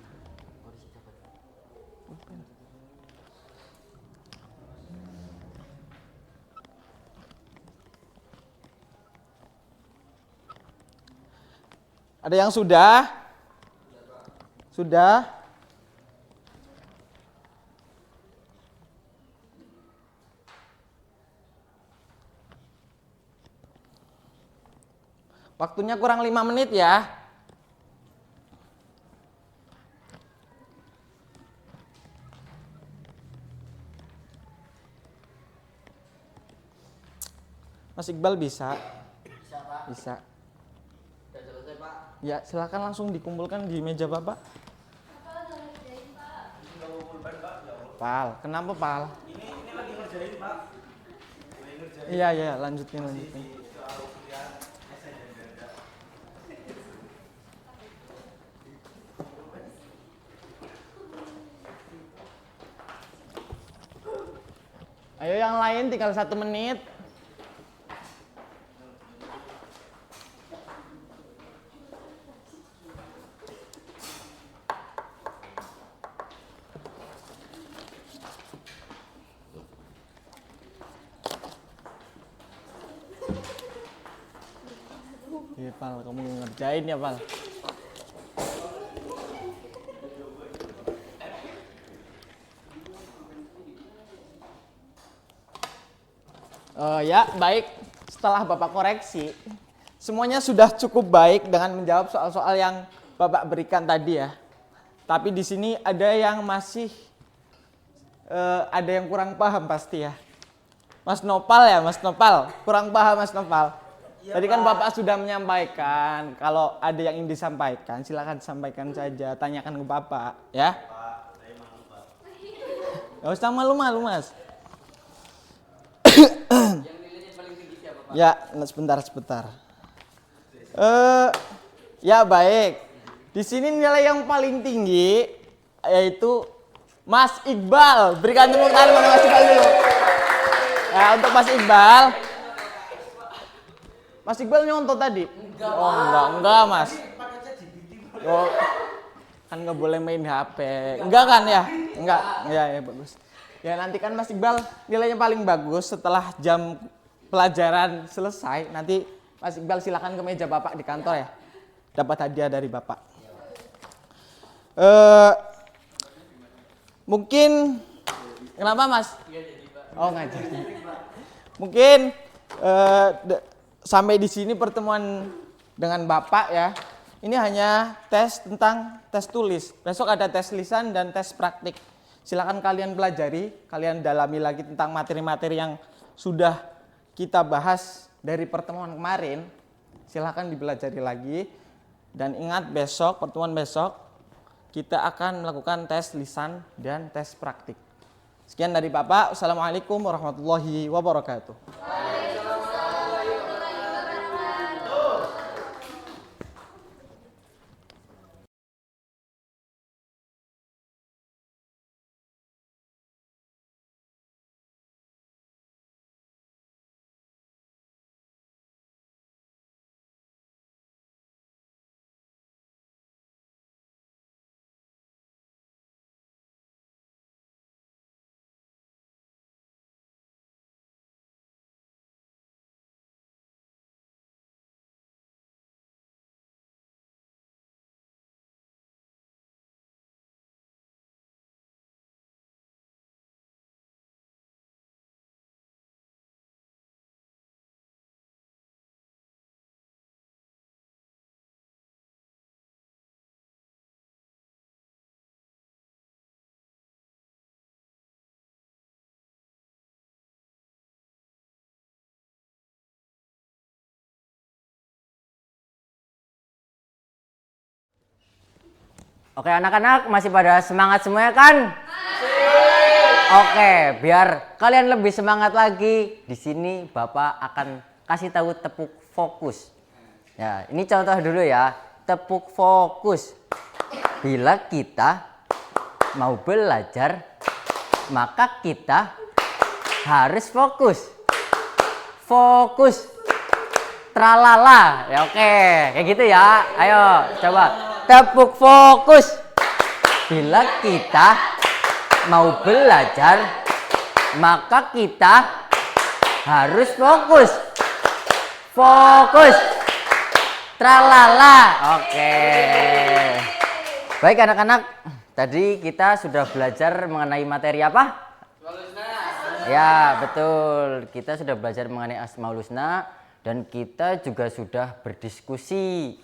Ada yang sudah? Sudah? Waktunya kurang 5 menit ya. Mas Iqbal bisa? Bisa, Pak. Bisa. Sudah selesai, Pak. Ya, silakan langsung dikumpulkan di meja Bapak. Pal, kenapa Pal? Ini lagi ngerjain, Pak. Iya, lanjutin. Ayo yang lain tinggal 1 menit. Iya Pal, kamu ngerjain ya Pal. Ya baik, setelah Bapak koreksi, semuanya sudah cukup baik dengan menjawab soal-soal yang Bapak berikan tadi ya. Tapi di sini ada yang masih ada yang kurang paham pasti ya. Mas Nopal ya, Mas Nopal, kurang paham Mas Nopal. Tadi kan Bapak sudah menyampaikan, kalau ada yang ingin disampaikan silakan sampaikan saja, tanyakan ke Bapak ya. Gak usah malu-malu Mas. Yang nilainya paling tinggi siapa, Pak? Ya, sebentar. Ya baik. Di sini nilai yang paling tinggi yaitu Mas Iqbal. Berikan tepuk tangan kepada Mas Iqbal dulu. Nah, untuk Mas Iqbal. Mas Iqbal nyontoh tadi? Enggak Mas. Oh, kan nggak boleh main HP. Enggak kan ya? Enggak. Ya bagus. Ya nanti kan Mas Iqbal nilainya paling bagus setelah jam pelajaran selesai. Nanti Mas Iqbal silakan ke meja Bapak di kantor ya. Dapat hadiah dari Bapak. Mungkin kenapa Mas? Oh nggak jadi. Mungkin sampai di sini pertemuan dengan Bapak ya. Ini hanya tes tentang tes tulis. Besok ada tes lisan dan tes praktik. Silakan kalian pelajari, kalian dalami lagi tentang materi-materi yang sudah kita bahas dari pertemuan kemarin. Silakan dipelajari lagi. Dan ingat besok, pertemuan besok, kita akan melakukan tes lisan dan tes praktik. Sekian dari Bapak. Assalamualaikum warahmatullahi wabarakatuh. Oke, anak-anak masih pada semangat semuanya kan? Oke, biar kalian lebih semangat lagi, di sini Bapak akan kasih tahu tepuk fokus. Ya, ini contoh dulu ya. Tepuk fokus. Bila kita mau belajar, maka kita harus fokus. Fokus. Tralala. Ya oke, kayak gitu ya. Ayo, coba tepuk fokus. Bila kita mau belajar, maka kita harus fokus. Fokus. Tralala. Oke. Baik anak-anak, tadi kita sudah belajar mengenai materi apa? Ya, betul. Kita sudah belajar mengenai Asmaul Husna dan kita juga sudah berdiskusi.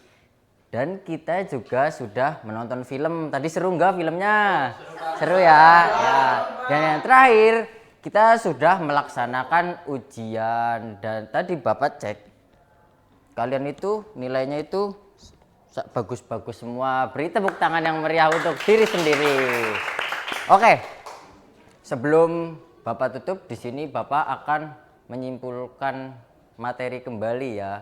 Dan kita juga sudah menonton film. Tadi seru nggak filmnya? Seru ya? Ya. Dan yang terakhir, kita sudah melaksanakan ujian. Dan tadi Bapak cek, kalian itu nilainya itu bagus-bagus semua. Beri tepuk tangan yang meriah untuk diri sendiri. Oke, sebelum Bapak tutup, di sini Bapak akan menyimpulkan materi kembali ya.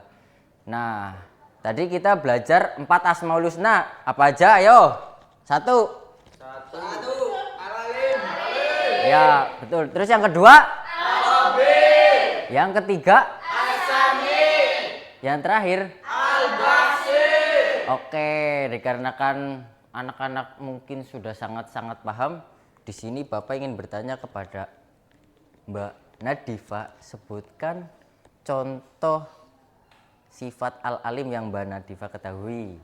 Nah, tadi kita belajar 4 Asmaul Husna. Apa aja? Ayo. 1. Al-Alim. Ya, betul. Terus yang kedua? Al-Khabir. Yang ketiga? As-Sami. Yang terakhir? Al-Basir. Oke, dikarenakan anak-anak mungkin sudah sangat-sangat paham, di sini Bapak ingin bertanya kepada Mbak Nadifa, sebutkan contoh sifat al-alim yang Mbak Nadifa ketahui.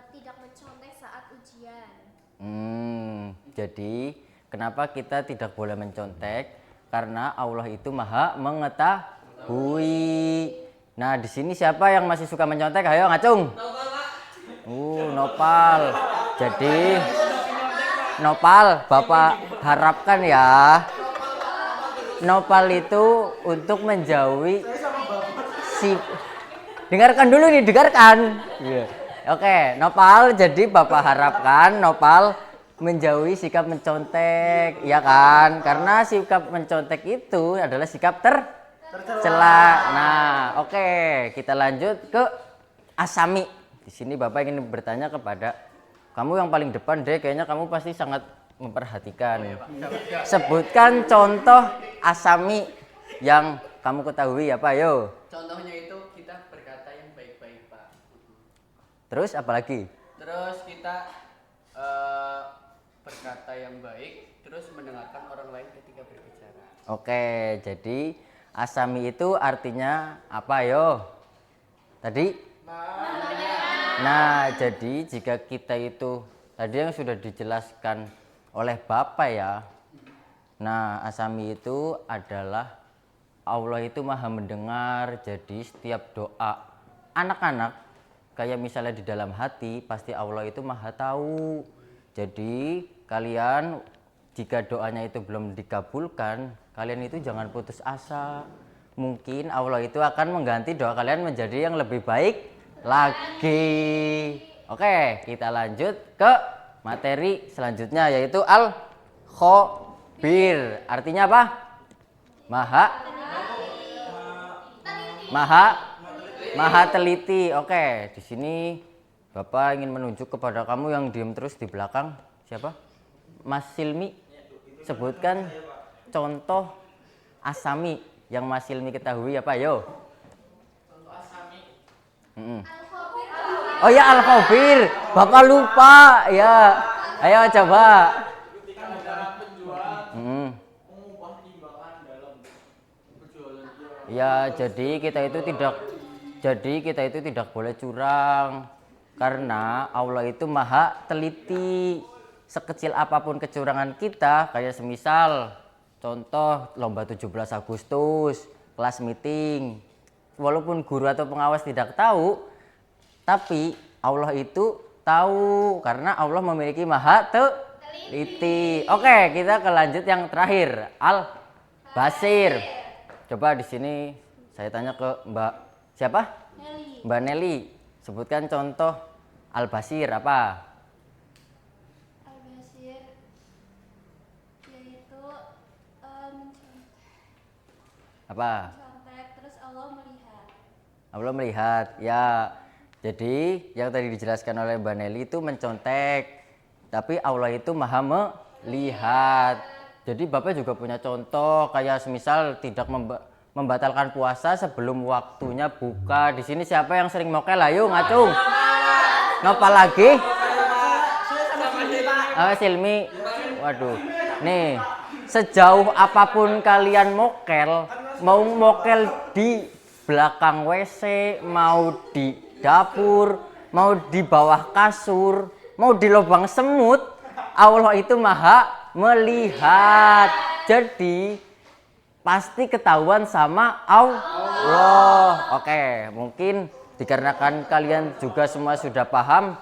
Tidak mencontek saat ujian. Jadi kenapa kita tidak boleh mencontek? Karena Allah itu maha mengetahui. Nah, di sini siapa yang masih suka mencontek? Ayo ngacung. Nopal. Jadi Nopal, Bapak harapkan ya, Nopal itu untuk menjauhi dengarkan dulu nih, dengarkan. Oke, Nopal, jadi Bapak harapkan Nopal menjauhi sikap mencontek, ya kan? Karena sikap mencontek itu adalah sikap tercela. Nah, oke, kita lanjut ke Asami. Di sini Bapak ingin bertanya kepada kamu yang paling depan deh, kayaknya kamu pasti sangat memperhatikan. Sebutkan contoh Asami yang kamu ketahui apa, yo? Contohnya itu kita berkata yang baik-baik, Pak. Terus apa lagi? Terus kita berkata yang baik, terus mendengarkan orang lain ketika berbicara. Oke, jadi Asami itu artinya apa, yo? Tadi? Nah, jadi jika kita itu tadi yang sudah dijelaskan oleh Bapak ya. Nah, Asami itu adalah Allah itu maha mendengar. Jadi setiap doa anak-anak kayak misalnya di dalam hati, pasti Allah itu maha tahu. Jadi kalian jika doanya itu belum dikabulkan, kalian itu jangan putus asa. Mungkin Allah itu akan mengganti doa kalian menjadi yang lebih baik lagi. Oke, kita lanjut ke materi selanjutnya yaitu Al-Khabir. Artinya apa? Maha teliti. Oke, di sini Bapak ingin menunjuk kepada kamu yang diem terus di belakang. Siapa? Mas Silmi. Sebutkan contoh Asami yang Mas Silmi ketahui apa, yo? Oh ya, Al-Khabir. Bapak lupa ya. Ayo coba. Ya, jadi kita itu tidak boleh curang karena Allah itu maha teliti. Sekecil apapun kecurangan kita, kayak semisal contoh lomba 17 Agustus, kelas meeting. Walaupun guru atau pengawas tidak tahu, tapi Allah itu tahu karena Allah memiliki maha teliti. Oke, kita ke lanjut yang terakhir, Al-Basir. Coba di sini saya tanya ke Mbak siapa? Nelly. Mbak Nelly, sebutkan contoh Al-Basir apa? Apa? Contek, terus Allah melihat. Allah melihat. Ya. Jadi yang tadi dijelaskan oleh Mbak Nelly itu mencontek. Tapi Allah itu maha melihat. Jadi Bapak juga punya contoh kayak semisal tidak membatalkan puasa sebelum waktunya buka. Di sini siapa yang sering mokel? Ayo ngacung. Ngapa lagi? Silmi. Waduh. Nih, sejauh apapun kalian mokel, mau mokel di belakang WC, mau di dapur, mau di bawah kasur, mau di lubang semut, Allah itu maha melihat. Jadi pasti ketahuan sama Allah. Oke, mungkin dikarenakan kalian juga semua sudah paham,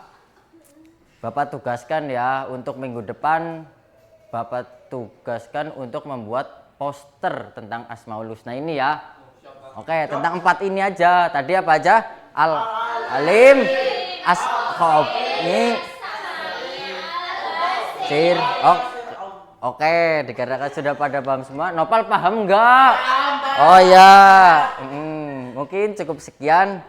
Bapak tugaskan ya untuk minggu depan, Bapak tugaskan untuk membuat poster tentang Asmaul Husna ini ya. Oke, tentang 4 ini aja. Tadi apa aja? Al-Alim, As-Khob, ini Sir. Oke, dikarenakan sudah pada paham semua. Nopal paham nggak? Oh ya, mungkin cukup sekian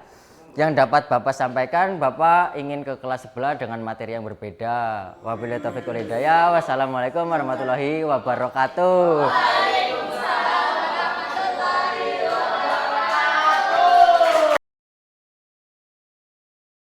yang dapat Bapak sampaikan. Bapak ingin ke kelas sebelah dengan materi yang berbeda. Wabillahi taufiq wal hidayah. Wassalamualaikum warahmatullahi wabarakatuh.